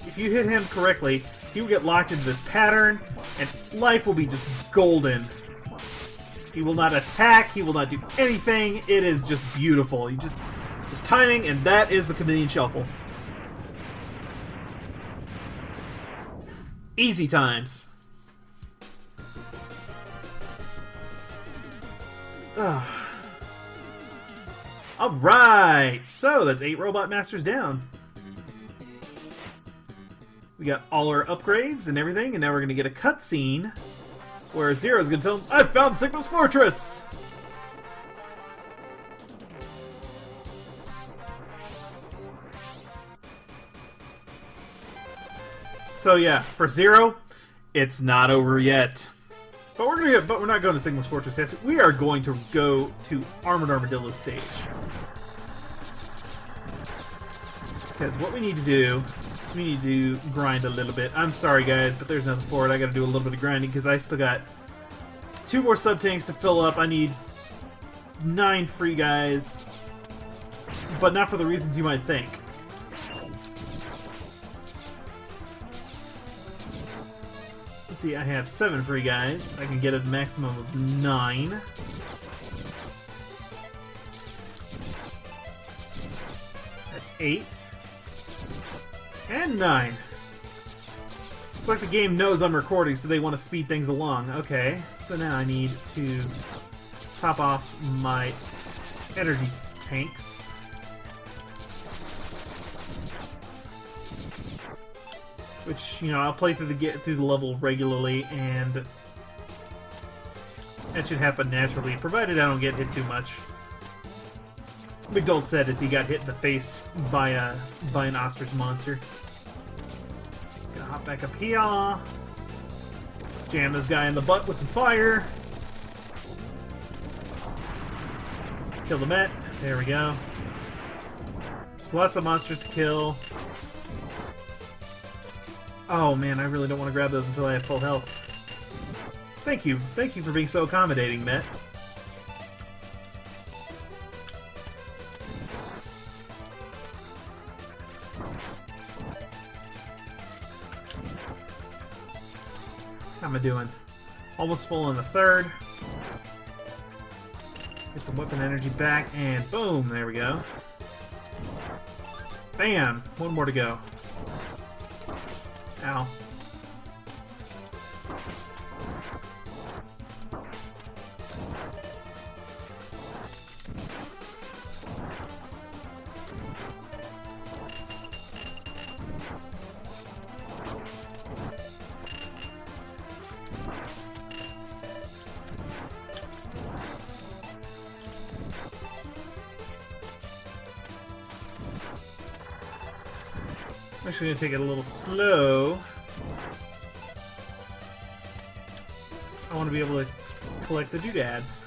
if you hit him correctly, he will get locked into this pattern, and life will be just golden. He will not attack, he will not do anything. It is just beautiful. You just timing, and that is the Chameleon Shuffle. Easy times. Alright! So, that's 8 Robot Masters down. We got all our upgrades and everything, and now we're going to get a cutscene where Zero's going to tell him, "I've found Sigma's Fortress!" So yeah, for Zero, it's not over yet. But we're not going to Sigma's Fortress yet. We are going to go to Armored Armadillo stage. Because what we need to do is we need to grind a little bit. I'm sorry guys, but there's nothing for it. I gotta do a little bit of grinding because I still got 2 more sub-tanks to fill up. I need 9 free guys. But not for the reasons you might think. Let's see, I have 7 free guys. I can get a maximum of 9. That's 8. And 9. It's like the game knows I'm recording, so they want to speed things along. Okay, so now I need to top off my energy tanks. Which, you know, I'll play through the level regularly, and that should happen naturally, provided I don't get hit too much. McDowell said as he got hit in the face by an ostrich monster. Gonna hop back up here. Jam this guy in the butt with some fire. Kill the Met. There we go. There's lots of monsters to kill. Oh man, I really don't want to grab those until I have full health. Thank you for being so accommodating, Met. How am I doing? Almost full in the third. Get some weapon energy back, and boom, there we go. Bam! One more to go. Ow. I'm actually going to take it a little slow. I want to be able to collect the doodads.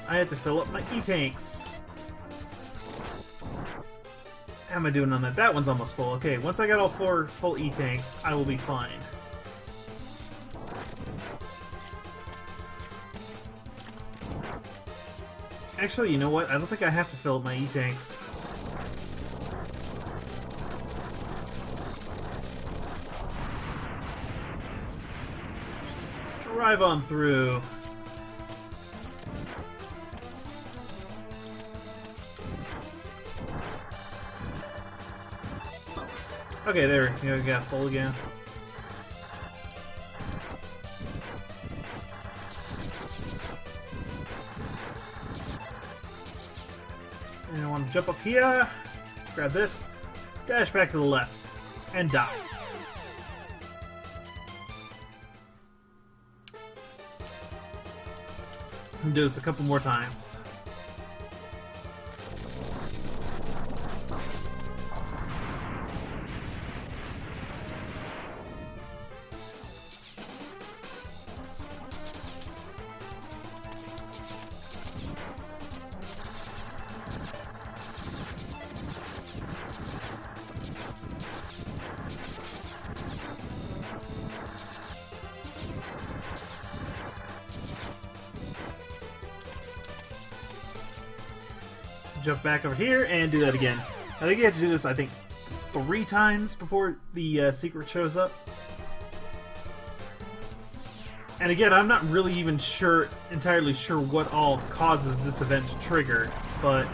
I have to fill up my E-tanks. How am I doing on that? That one's almost full. Okay, once I got all 4 full E-tanks, I will be fine. Actually, you know what? I don't think I have to fill up my E-tanks. Drive on through. Okay, there we got full again. And I want to jump up here, grab this, dash back to the left, and die. And do this a couple more times. Jump back over here and do that again. I think you have to do this, I think, 3 times before the secret shows up. And again, I'm not really even entirely sure what all causes this event to trigger, but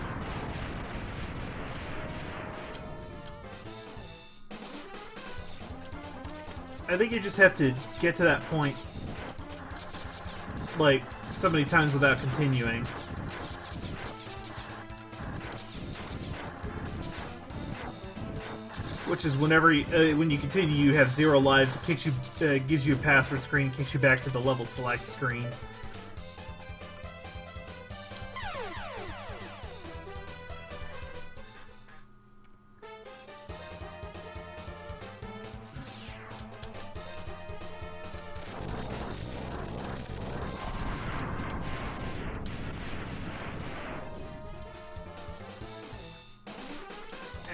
I think you just have to get to that point, like, so many times without continuing. Which is whenever when you continue, you have 0 lives. It kicks you, gives you a password screen, kicks you back to the level select screen.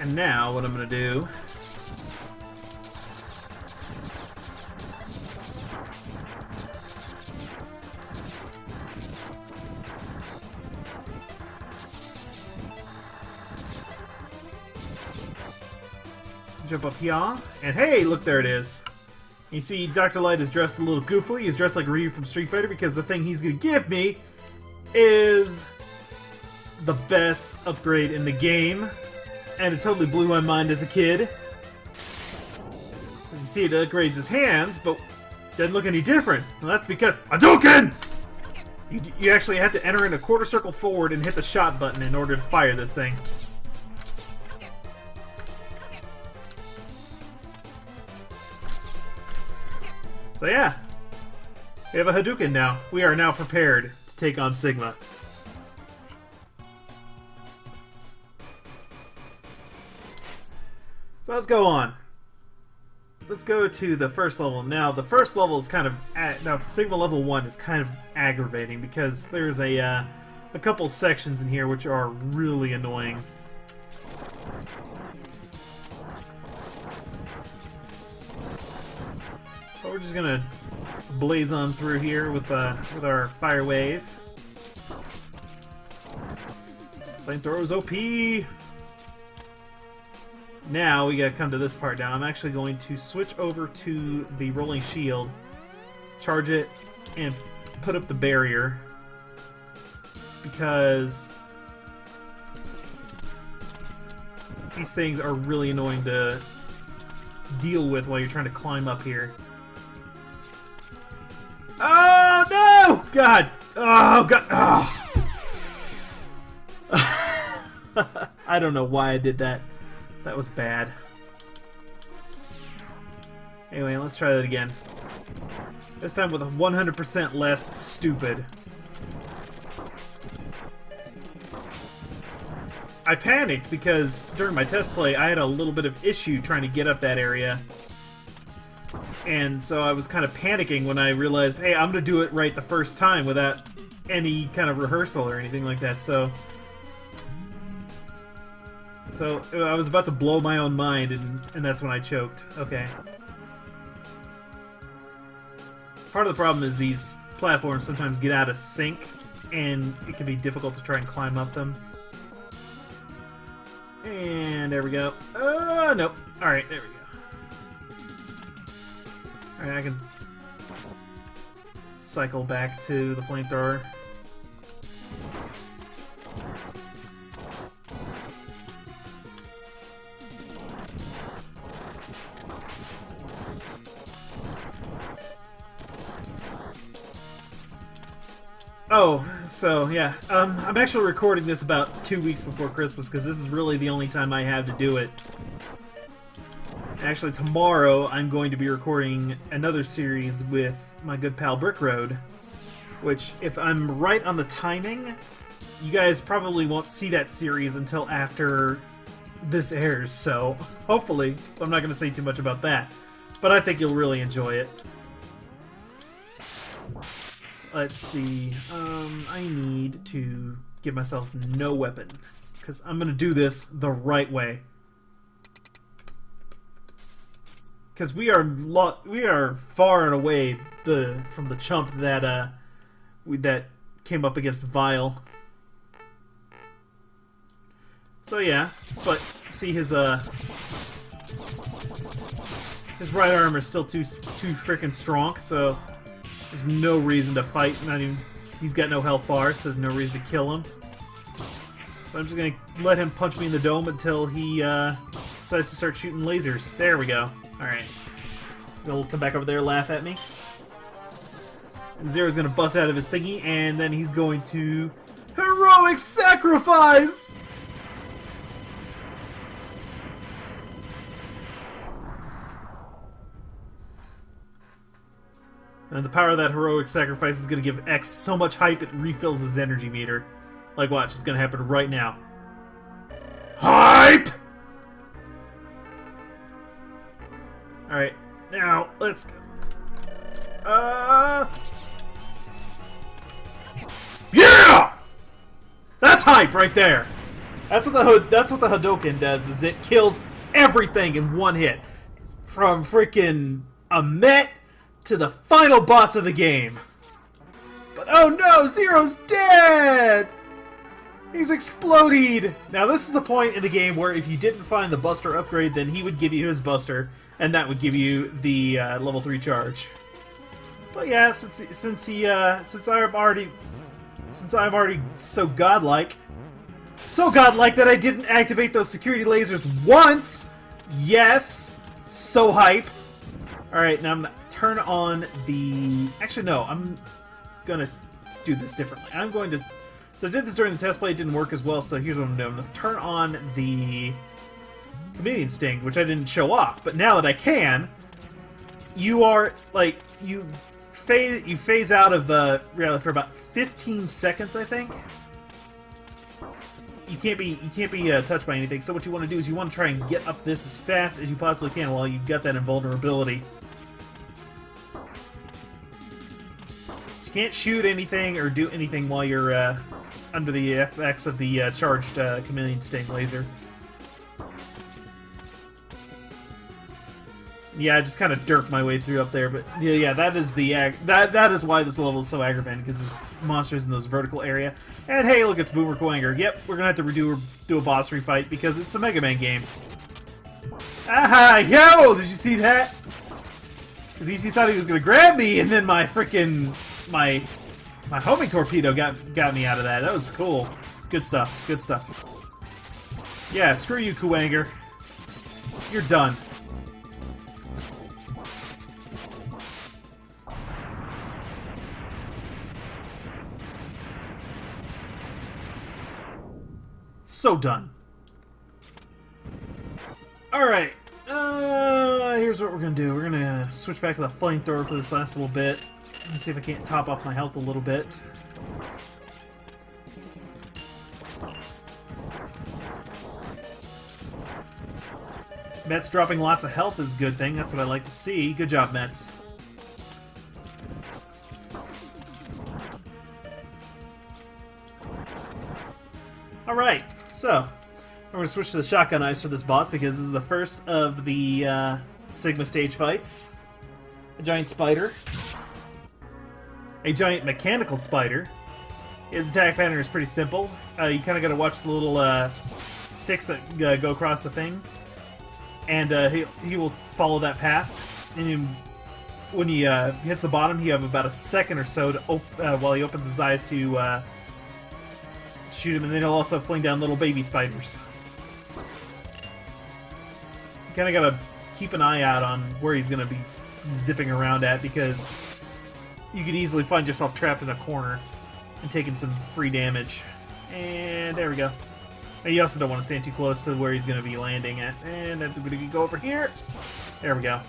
And now what I'm gonna do... jump up here, and hey, look, there it is. You see, Dr. Light is dressed a little goofily. He's dressed like Ryu from Street Fighter because the thing he's gonna give me is the best upgrade in the game, and it totally blew my mind as a kid. As you see, it upgrades his hands, but doesn't look any different. Well, that's because Hadouken! You actually have to enter in a quarter circle forward and hit the shot button in order to fire this thing. So yeah, we have a Hadouken now. We are now prepared to take on Sigma. So let's go on. Let's go to the first level. Now, the first level is kind of... now, Sigma level 1 is kind of aggravating because there's a couple sections in here which are really annoying. But we're just gonna blaze on through here with our fire wave. Flamethrower is OP. Now we gotta come to this part. Now I'm actually going to switch over to the rolling shield, charge it, and put up the barrier because these things are really annoying to deal with while you're trying to climb up here. Oh no! God! Oh God! Oh. I don't know why I did that. That was bad. Anyway, let's try that again. This time with 100% less stupid. I panicked because during my test play I had a little bit of issue trying to get up that area. And so I was kind of panicking when I realized, hey, I'm going to do it right the first time without any kind of rehearsal or anything like that. So I was about to blow my own mind, and that's when I choked. Okay. Part of the problem is these platforms sometimes get out of sync, and it can be difficult to try and climb up them. And there we go. Nope. Alright, there we go. Alright, I can cycle back to the flamethrower. Oh, so yeah, I'm actually recording this about 2 weeks before Christmas because this is really the only time I have to do it. Actually, tomorrow I'm going to be recording another series with my good pal Brick Road, which, if I'm right on the timing, you guys probably won't see that series until after this airs, so hopefully, so I'm not going to say too much about that, but I think you'll really enjoy it. Let's see, I need to give myself no weapon, because I'm going to do this the right way. Because we are far and away from the chump that that came up against Vile. So yeah, but see his right arm is still too freaking strong, so there's no reason to fight. Not even, he's got no health bar, so there's no reason to kill him. So I'm just gonna let him punch me in the dome until he decides to start shooting lasers. There we go. Alright. He'll come back over there and laugh at me. And Zero's gonna bust out of his thingy, and then he's going to... Heroic sacrifice! And the power of that heroic sacrifice is gonna give X so much hype it refills his energy meter. Like, watch, it's gonna happen right now. Hype! Alright, now, let's go. Yeah! That's hype right there! That's what the Hadoken does. Is it kills everything in one hit, from freaking a Met to the final boss of the game. But oh no, Zero's dead! He's exploded! Now this is the point in the game where if you didn't find the Buster upgrade, then he would give you his Buster, and that would give you the level 3 charge. But yeah, since I'm already so godlike that I didn't activate those security lasers once. Yes, so hype. All right, now I'm gonna turn on the. Actually, no, I'm gonna do this differently. I'm going to. So I did this during the test play. It didn't work as well. So here's what I'm doing. I'm gonna turn on the Chameleon Sting, which I didn't show off. But now that I can, you are like you phase out of reality for about 15 seconds, I think. You can't be touched by anything. So what you want to do is you want to try and get up this as fast as you possibly can while you've got that invulnerability. You can't shoot anything or do anything while you're under the effects of the charged Chameleon Sting laser. Yeah, I just kind of derped my way through up there, but yeah, that is that is why this level is so aggravating, because there's monsters in those vertical area. And hey, look, it's Boomer Quanger. Yep, we're gonna have to do a boss refight because it's a Mega Man game. Aha! Yo! Did you see that? Because he thought he was gonna grab me, and then my freaking my homing torpedo got me out of that. That was cool. Good stuff. Good stuff. Yeah, screw you, Kuwanger. You're done. So done. Alright. Here's what we're going to do. We're going to switch back to the flamethrower for this last little bit. Let's see if I can't top off my health a little bit. Mets dropping lots of health is a good thing. That's what I like to see. Good job, Mets. Alright. So, I'm going to switch to the shotgun eyes for this boss because this is the first of the Sigma stage fights. A giant spider. A giant mechanical spider. His attack pattern is pretty simple. You kind of got to watch the little sticks that go across the thing. And he will follow that path. And when he hits the bottom, you have about a second or so to while he opens his eyes to shoot him, and then he'll also fling down little baby spiders. You kind of gotta keep an eye out on where he's gonna be zipping around at, because you could easily find yourself trapped in a corner and taking some free damage. And there we go. And you also don't want to stand too close to where he's gonna be landing at. And then we're gonna go over here. There we go.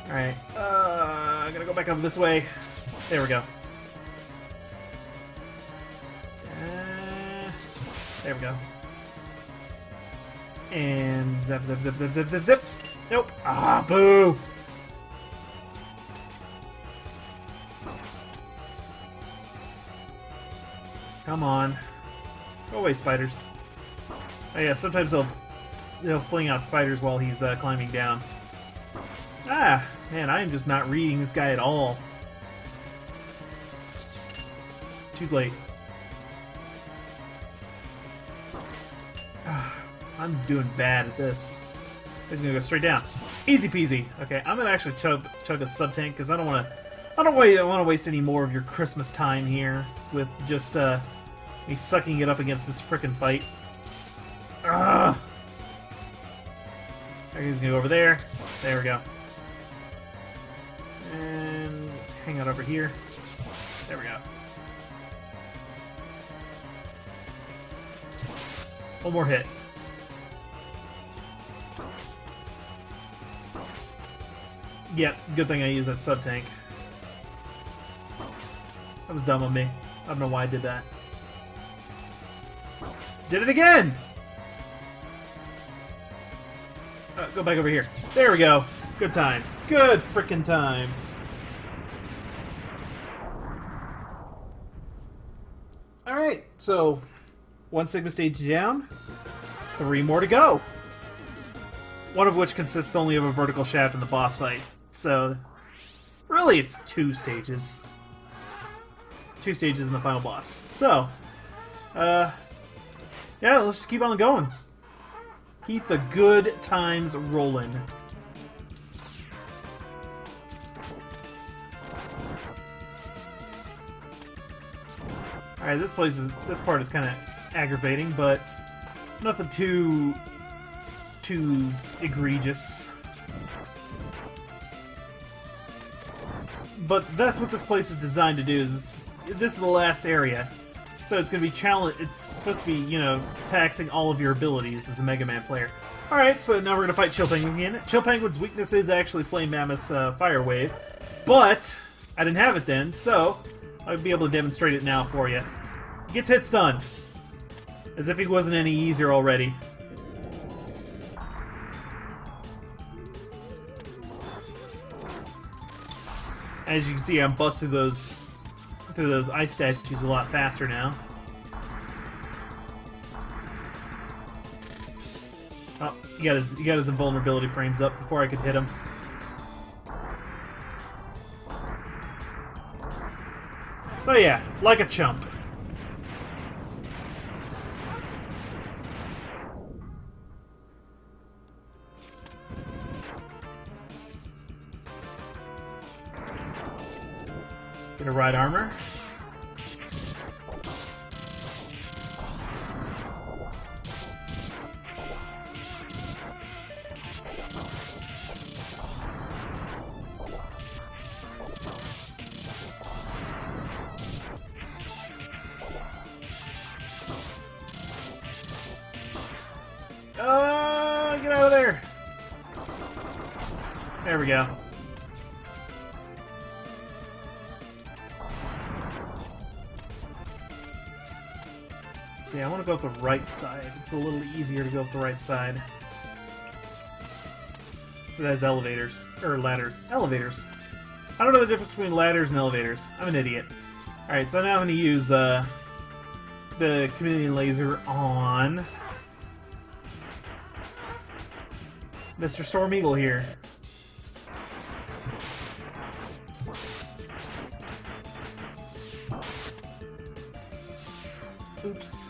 Alright, I'm gonna go back up this way. There we go. There we go. And zip, zip, zip, zip, zip, zip, zip. Nope. Ah, boo! Come on. Go away, spiders. Oh yeah, sometimes they'll fling out spiders while he's climbing down. Ah, man, I am just not reading this guy at all. Too late. I'm doing bad at this. He's gonna go straight down. Easy peasy. Okay, I'm gonna actually chug a sub tank because I don't want to waste any more of your Christmas time here with just me sucking it up against this frickin' fight. Ugh. He's gonna go over there. There we go. And let's hang out over here. There we go. One more hit. Yep, good thing I used that sub-tank. That was dumb of me. I don't know why I did that. Did it again! Go back over here. There we go. Good times. Good frickin' times. Alright, so One Sigma stage down. 3 more to go. One of which consists only of a vertical shaft in the boss fight. So, really it's 2 stages. 2 stages in the final boss. So, yeah, let's just keep on going. Keep the good times rolling. Alright, this part is kind of aggravating, but nothing too egregious. But that's what this place is designed to do. This is the last area, so it's going to be It's supposed to be, you know, taxing all of your abilities as a Mega Man player. All right, so now we're going to fight Chill Penguin again. Chill Penguin's weakness is actually Flame Mammoth's Fire Wave, but I didn't have it then, so I'll be able to demonstrate it now for you. He gets hit stun, as if he wasn't any easier already. As you can see, I'm busting through those ice statues a lot faster now. Oh, he got his invulnerability frames up before I could hit him. So yeah, like a chump. Get a right armor. Get out of there! There we go. See, I want to go up the right side. It's a little easier to go up the right side. So it has elevators. Or ladders. Elevators. I don't know the difference between ladders and elevators. I'm an idiot. Alright, so now I'm going to use the chameleon laser on Mr. Storm Eagle here. Oops.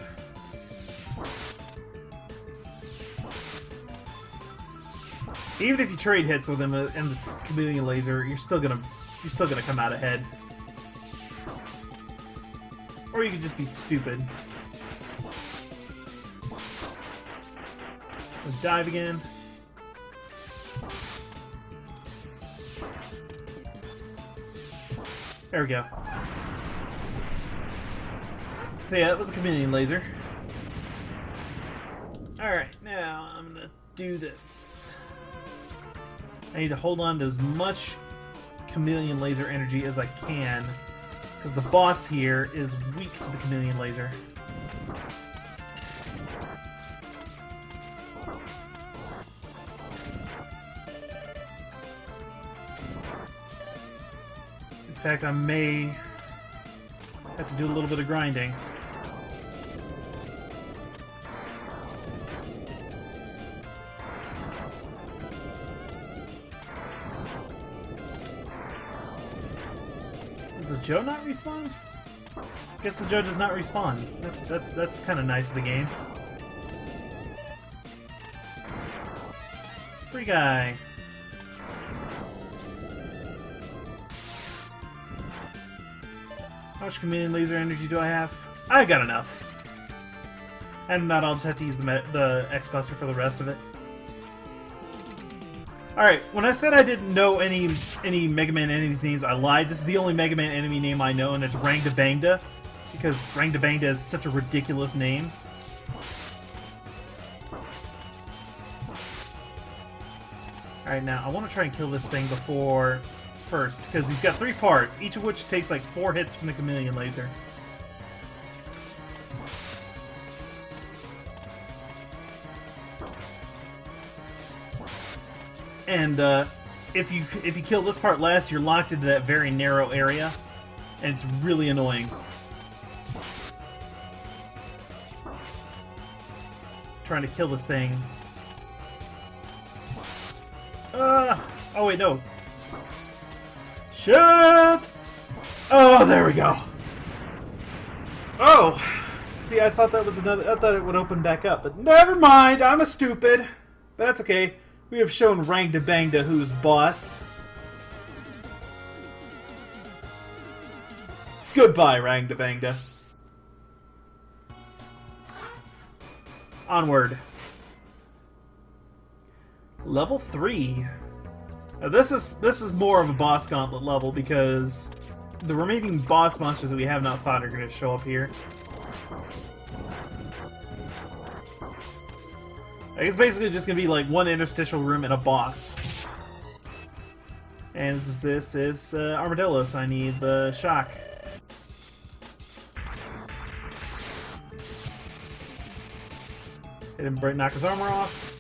Even if you trade hits with him and this chameleon laser, you're still gonna come out ahead. Or you could just be stupid. Let's dive again. There we go. So yeah, that was a chameleon laser. Alright, now I'm gonna do this. I need to hold on to as much chameleon laser energy as I can, because the boss here is weak to the chameleon laser. In fact, I may have to do a little bit of grinding. Does the Joe not respawn? I guess the Joe does not respawn. That's kind of nice of the game. Free guy. How much chameleon laser energy do I have? I've got enough. And not, I'll just have to use the X-Buster for the rest of it. Alright, when I said I didn't know any Mega Man enemies' names, I lied. This is the only Mega Man enemy name I know, and it's Rangda Bangda, because Rangda Bangda is such a ridiculous name. Alright, now, I want to try and kill this thing first, because he's got 3 parts, each of which takes like 4 hits from the chameleon laser. And if you kill this part last, you're locked into that very narrow area, and it's really annoying. trying to kill this thing. Oh wait, no. Shit! Oh, there we go. Oh! See, I thought that was another... I thought it would open back up, but never mind! I'm a stupid! But that's okay. We have shown Rangda Bangda who's boss. Goodbye, Rangda Bangda. Onward. Level 3. Now this is more of a boss gauntlet level because the remaining boss monsters that we have not fought are going to show up here. It's basically just going to be like one interstitial room and a boss. And this is Armadillo, so I need the shock. Hit him, knock his armor off.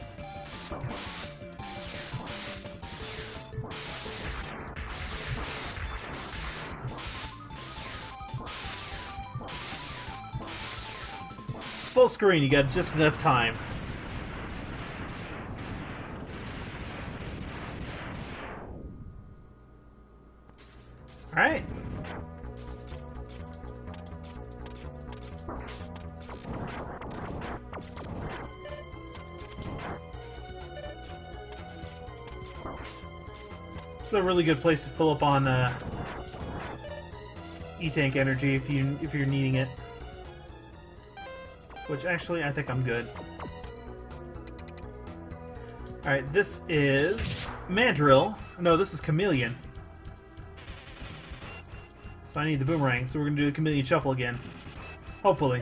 Full screen, you got just enough time. Alright. It's a really good place to fill up on E-Tank energy if you're needing it. Which actually I think I'm good. Alright, this is Mandrill. No, this is Chameleon. So I need the boomerang, so we're gonna do the Chameleon Shuffle again. Hopefully.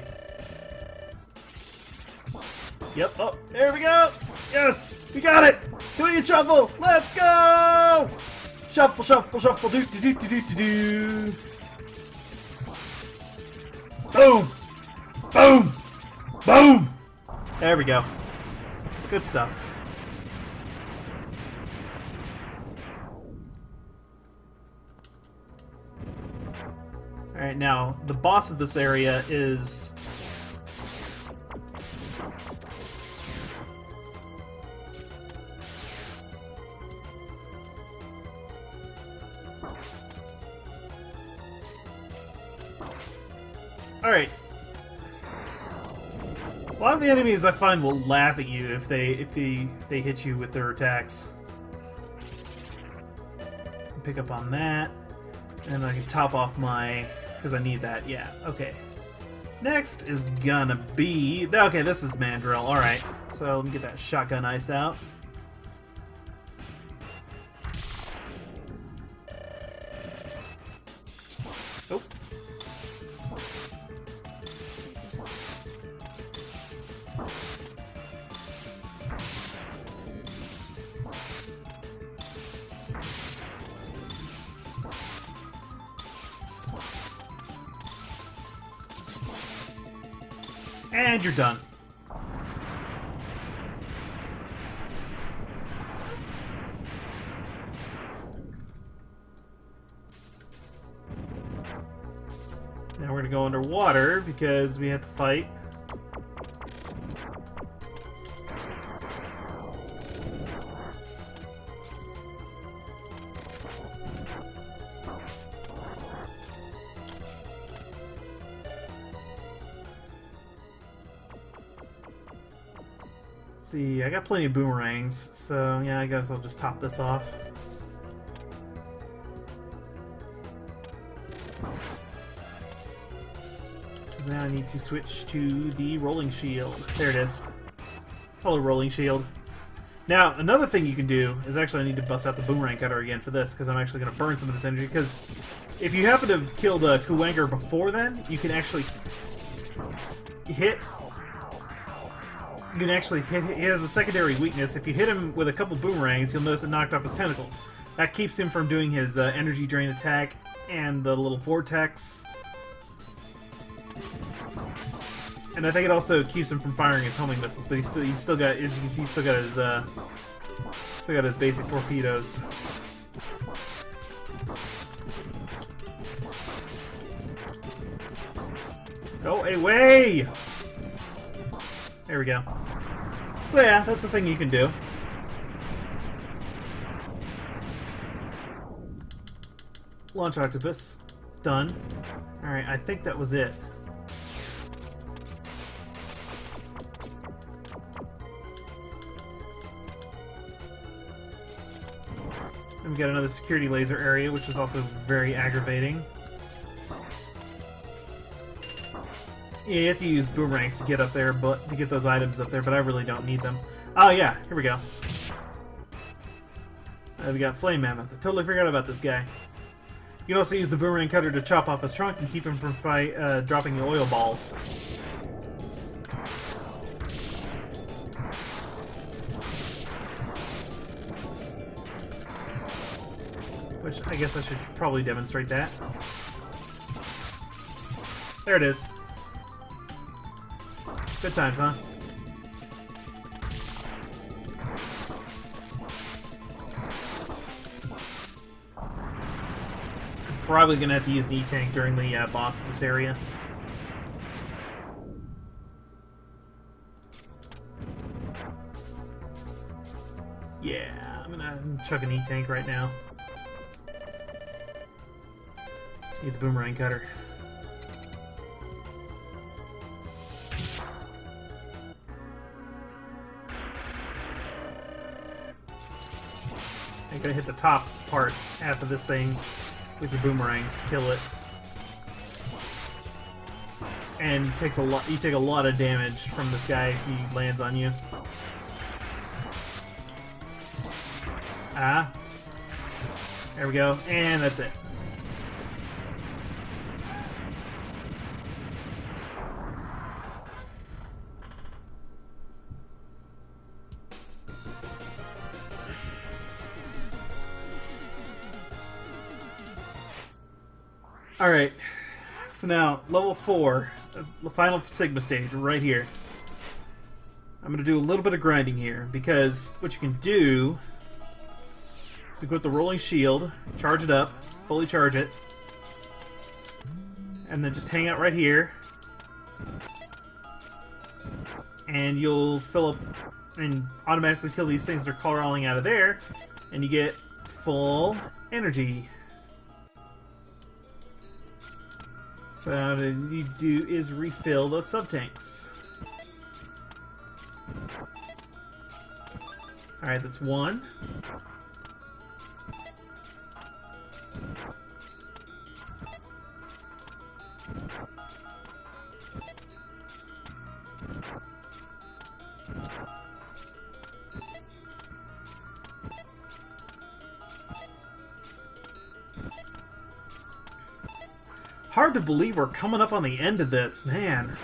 Yep, oh, there we go! Yes! We got it! Chameleon Shuffle! Let's go! Shuffle, shuffle, shuffle, do do do do do do do. Boom! Boom! Boom! There we go. Good stuff. Alright, now, the boss of this area is... Alright. A lot of the enemies I find will laugh at you if they hit you with their attacks. Pick up on that. And I can top off my... because I need that, yeah, okay. Next is gonna be... okay, this is Mandrill, alright. So let me get that shotgun ice out. Oh. And you're done. Now we're gonna go underwater because we have to fight. See, I got plenty of boomerangs, so yeah, I guess I'll just top this off. Now I need to switch to the rolling shield. There it is. Hello, rolling shield. Now, another thing you can do is actually I need to bust out the boomerang cutter again for this, because I'm actually going to burn some of this energy, because if you happen to kill the Kuwanger before then, you can actually hit... You can actually hit... He has a secondary weakness. If you hit him with a couple boomerangs, you'll notice it knocked off his tentacles. That keeps him from doing his energy drain attack and the little vortex. And I think it also keeps him from firing his homing missiles, but he's still got, as you can see, he's still got his basic torpedoes. Go away! There we go. So yeah, that's the thing you can do. Launch octopus. Done. Alright, I think that was it. And we got another security laser area, which is also very aggravating. Yeah, you have to use boomerangs to get up there, but to get those items up there, but I really don't need them. Oh yeah, here we go. We got Flame Mammoth. I totally forgot about this guy. You can also use the boomerang cutter to chop off his trunk and keep him from dropping the oil balls. Which, I guess I should probably demonstrate that. There it is. Good times, huh? Probably gonna have to use an E-Tank during the boss of this area. Yeah, I'm gonna chuck an E-Tank right now. Need the boomerang cutter. I'm gonna hit the top part after this thing with your boomerangs to kill it. And it takes a lot. You take a lot of damage from this guy if he lands on you. Ah. There we go. And that's it. Alright, so now, level 4, the final Sigma stage, right here. I'm going to do a little bit of grinding here, because what you can do is equip the rolling shield, charge it up, fully charge it, and then just hang out right here, and you'll fill up and automatically kill these things that are crawling out of there, and you get full energy. So what you do is refill those sub-tanks. Alright, that's one. Hard to believe we're coming up on the end of this, man.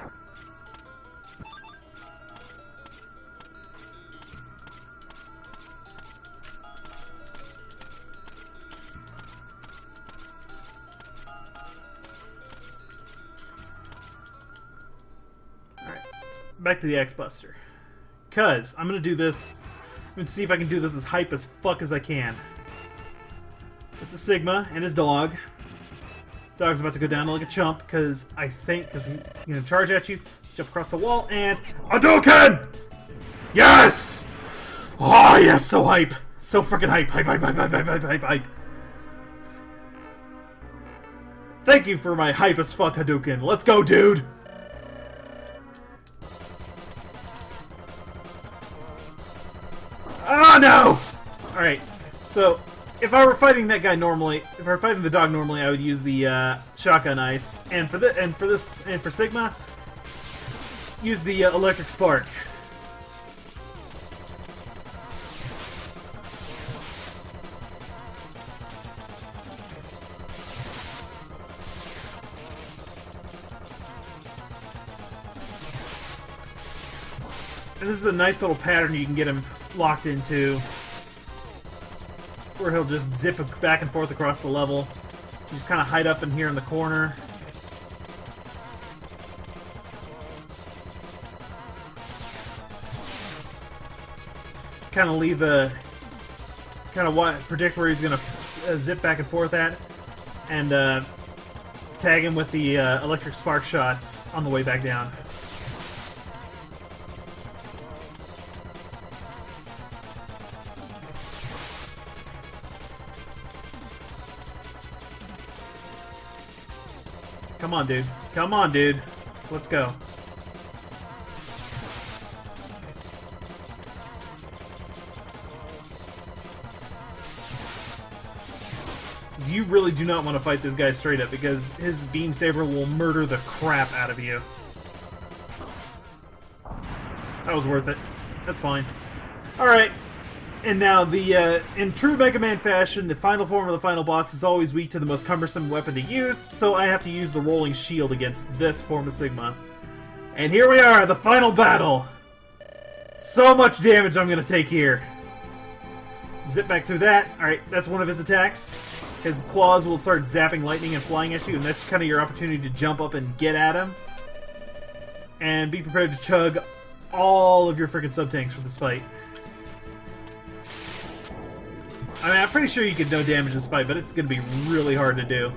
Alright, back to the X-Buster. Cause, I'm gonna do this, I'm gonna see if I can do this as hype as fuck as I can. This is Sigma and his dog. Dog's about to go down like a chump, because I think he's gonna charge at you, jump across the wall, and Hadouken! Yes! Oh yes, so hype! So freaking hype! Hype, hype, hype, hype, hype, hype, hype, hype! Thank you for my hype as fuck Hadouken. Let's go, dude! Ah, no! Alright, so if I were fighting that guy normally, if I were fighting the dog normally, I would use the shotgun ice, and for Sigma, use the electric spark. And this is a nice little pattern you can get him locked into, where he'll just zip back and forth across the level. You just kind of hide up in here in the corner. Kind of leave the... predict where he's going to zip back and forth at, and tag him with the electric spark shots on the way back down. Come on, dude. Come on, dude. Let's go. You really do not want to fight this guy straight up because his beam saber will murder the crap out of you. That was worth it. That's fine. Alright. And now, in true Mega Man fashion, the final form of the final boss is always weak to the most cumbersome weapon to use, so I have to use the rolling shield against this form of Sigma. And here we are, the final battle! So much damage I'm going to take here. Zip back through that. Alright, that's one of his attacks. His claws will start zapping lightning and flying at you, and that's kind of your opportunity to jump up and get at him. And be prepared to chug all of your freaking sub-tanks for this fight. I mean, I'm pretty sure you could no damage this fight, but it's going to be really hard to do.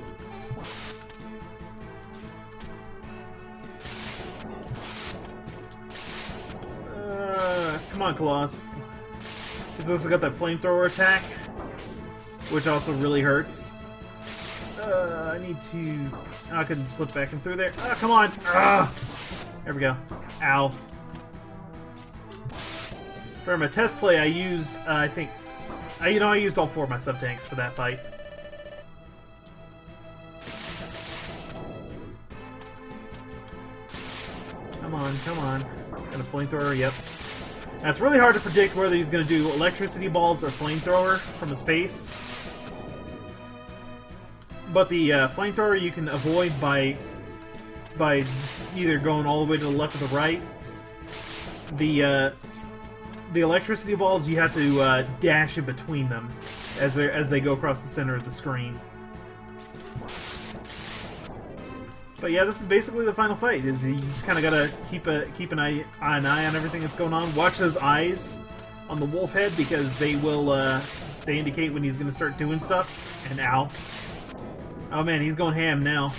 Come on, Claws. He's also got that flamethrower attack, which also really hurts. I need to... Oh, I couldn't slip back in through there. Oh, come on! There we go. Ow. For my test play, I used, I think... I used all 4 of my sub-tanks for that fight. Come on, come on. Got a flamethrower, yep. Now, it's really hard to predict whether he's going to do electricity balls or flamethrower from his face. But the flamethrower you can avoid by just either going all the way to the left or the right. The electricity balls, you have to dash in between them as they go across the center of the screen. But yeah, this is basically the final fight. Is you just kind of gotta keep an eye on everything that's going on. Watch those eyes on the wolf head because they will they indicate when he's gonna start doing stuff. And ow! Oh man, he's going ham now.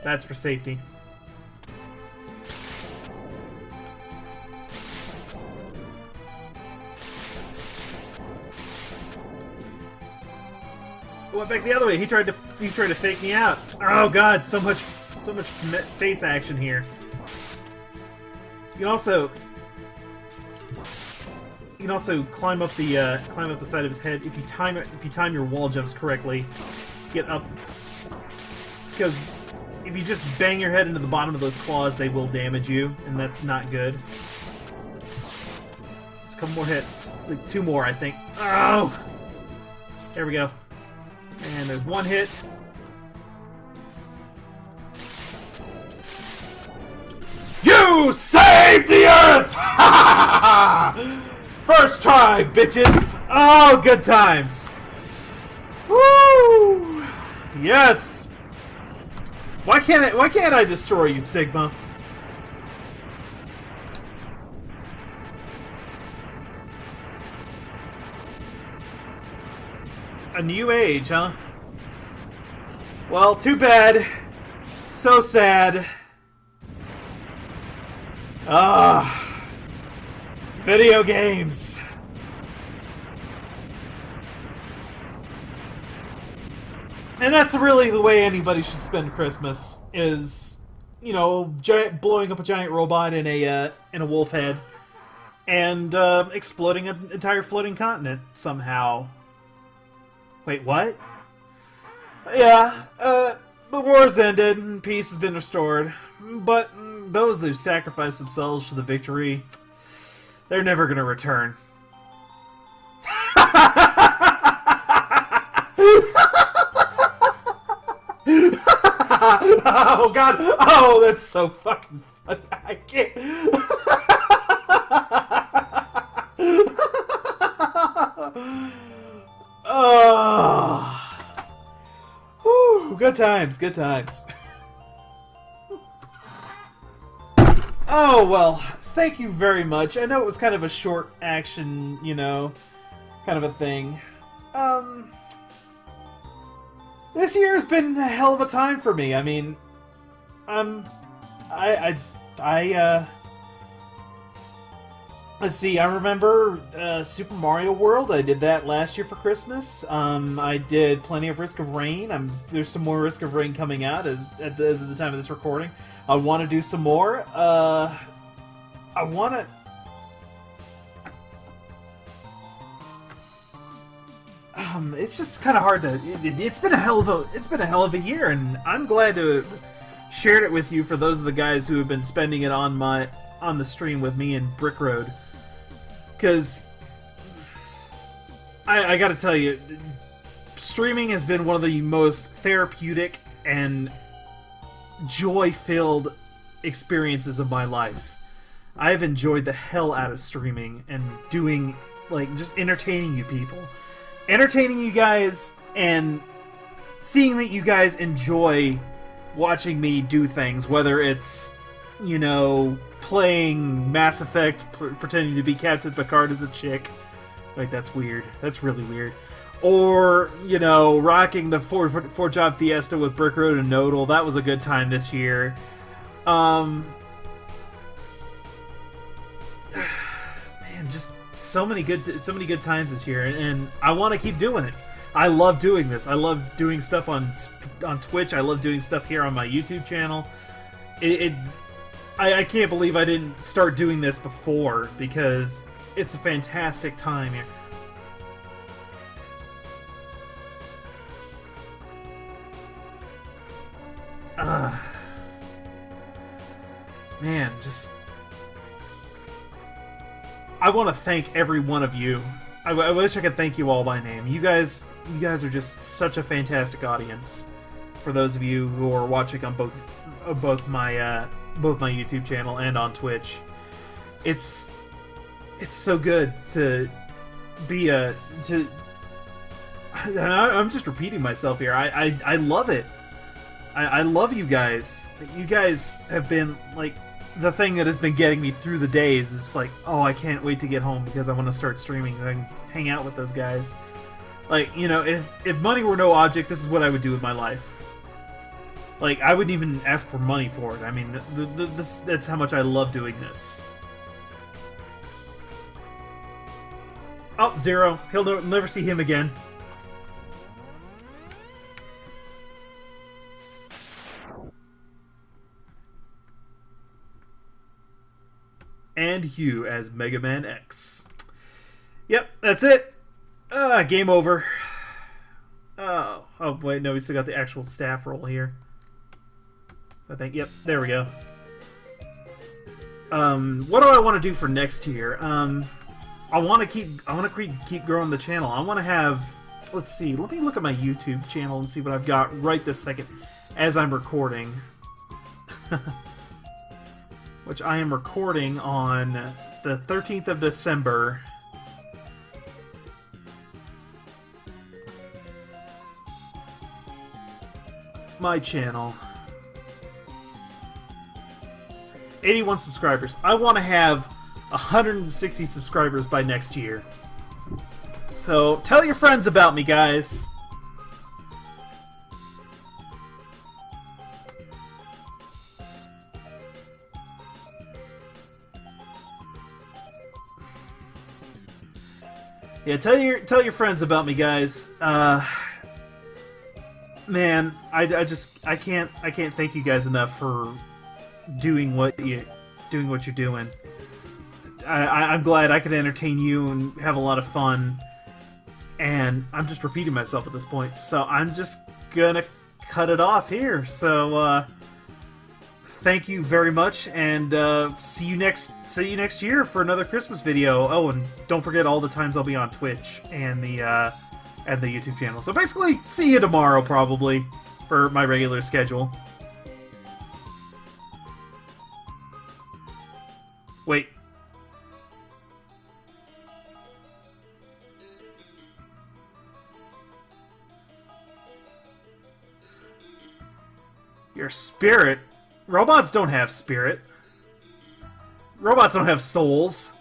That's for safety. I went back the other way. He tried to fake me out. Oh god, so much face action here. You can also climb up the side of his head if you time your wall jumps correctly. Get up, because if you just bang your head into the bottom of those claws, they will damage you, and that's not good. Just a couple more hits. Like 2 more, I think. Oh! There we go. And there's 1 hit. You saved the Earth! First try, bitches! Oh, good times! Woo! Yes! Why can't I destroy you, Sigma? A new age, huh? Well, too bad. So sad. Video games. And that's really the way anybody should spend Christmas, is, you know, blowing up a giant robot in a wolf head and exploding an entire floating continent somehow. Wait, what? Yeah, the war's ended and peace has been restored, but those who sacrificed themselves for the victory, they're never gonna return. Oh god! Oh, that's so fucking funny. I can't. Oh. Whew, good times, good times. Oh well, thank you very much. I know it was kind of a short action, you know, kind of a thing. This year has been a hell of a time for me. I mean, I Let's see, I remember Super Mario World. I did that last year for Christmas. I did plenty of Risk of Rain. There's some more Risk of Rain coming out as of the time of this recording. I want to do some more. I want to... it's just kind of hard to... It's been a hell of a year, and I'm glad to have shared it with you for those of the guys who have been spending it on the stream with me in Brick Road. Because I gotta tell you, streaming has been one of the most therapeutic and joy-filled experiences of my life. I've enjoyed the hell out of streaming and doing, like, just entertaining you people. Entertaining you guys and seeing that you guys enjoy watching me do things, whether it's, you know, playing Mass Effect, pretending to be Captain Picard as a chick. Like, that's weird. That's really weird. Or, you know, rocking the four job Fiesta with Brick Road and Nodal. That was a good time this year. Man, just so many good times this year, and I want to keep doing it. I love doing this. I love doing stuff on Twitch. I love doing stuff here on my YouTube channel. I can't believe I didn't start doing this before, because it's a fantastic time here. Man, just... I want to thank every one of you. I wish I could thank you all by name. You guys are just such a fantastic audience. For those of you who are watching on both my YouTube channel and on Twitch, it's so good to be I'm just repeating myself here. I love it. I love you guys. You guys have been like the thing that has been getting me through the days. Is like, oh, I can't wait to get home because I want to start streaming and I can hang out with those guys. Like, you know, if money were no object, this is what I would do with my life. Like, I wouldn't even ask for money for it. I mean, that's how much I love doing this. Oh, Zero. He'll never see him again. And Hugh as Mega Man X. Yep, that's it. Game over. Oh, wait, no, we still got the actual staff roll here. I think, yep, there we go. What do I want to do for next year? I want to keep growing the channel. I want to have, let's see, let me look at my YouTube channel and see what I've got right this second as I'm recording. Which I am recording on the 13th of December. My channel. 81 subscribers. I want to have 160 subscribers by next year. So, tell your friends about me, guys. Yeah, tell your friends about me, guys. Man, I can't thank you guys enough for doing what you're doing. I'm glad I could entertain you and have a lot of fun. And I'm just repeating myself at this point, so I'm just gonna cut it off here. So thank you very much, and see you next year for another Christmas video. Oh, and don't forget all the times I'll be on Twitch and the YouTube channel. So basically, see you tomorrow probably for my regular schedule. Wait. Your spirit? Robots don't have spirit. Robots don't have souls.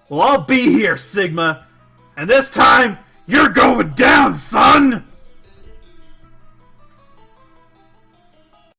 Well, I'll be here, Sigma. And this time, you're going down, son!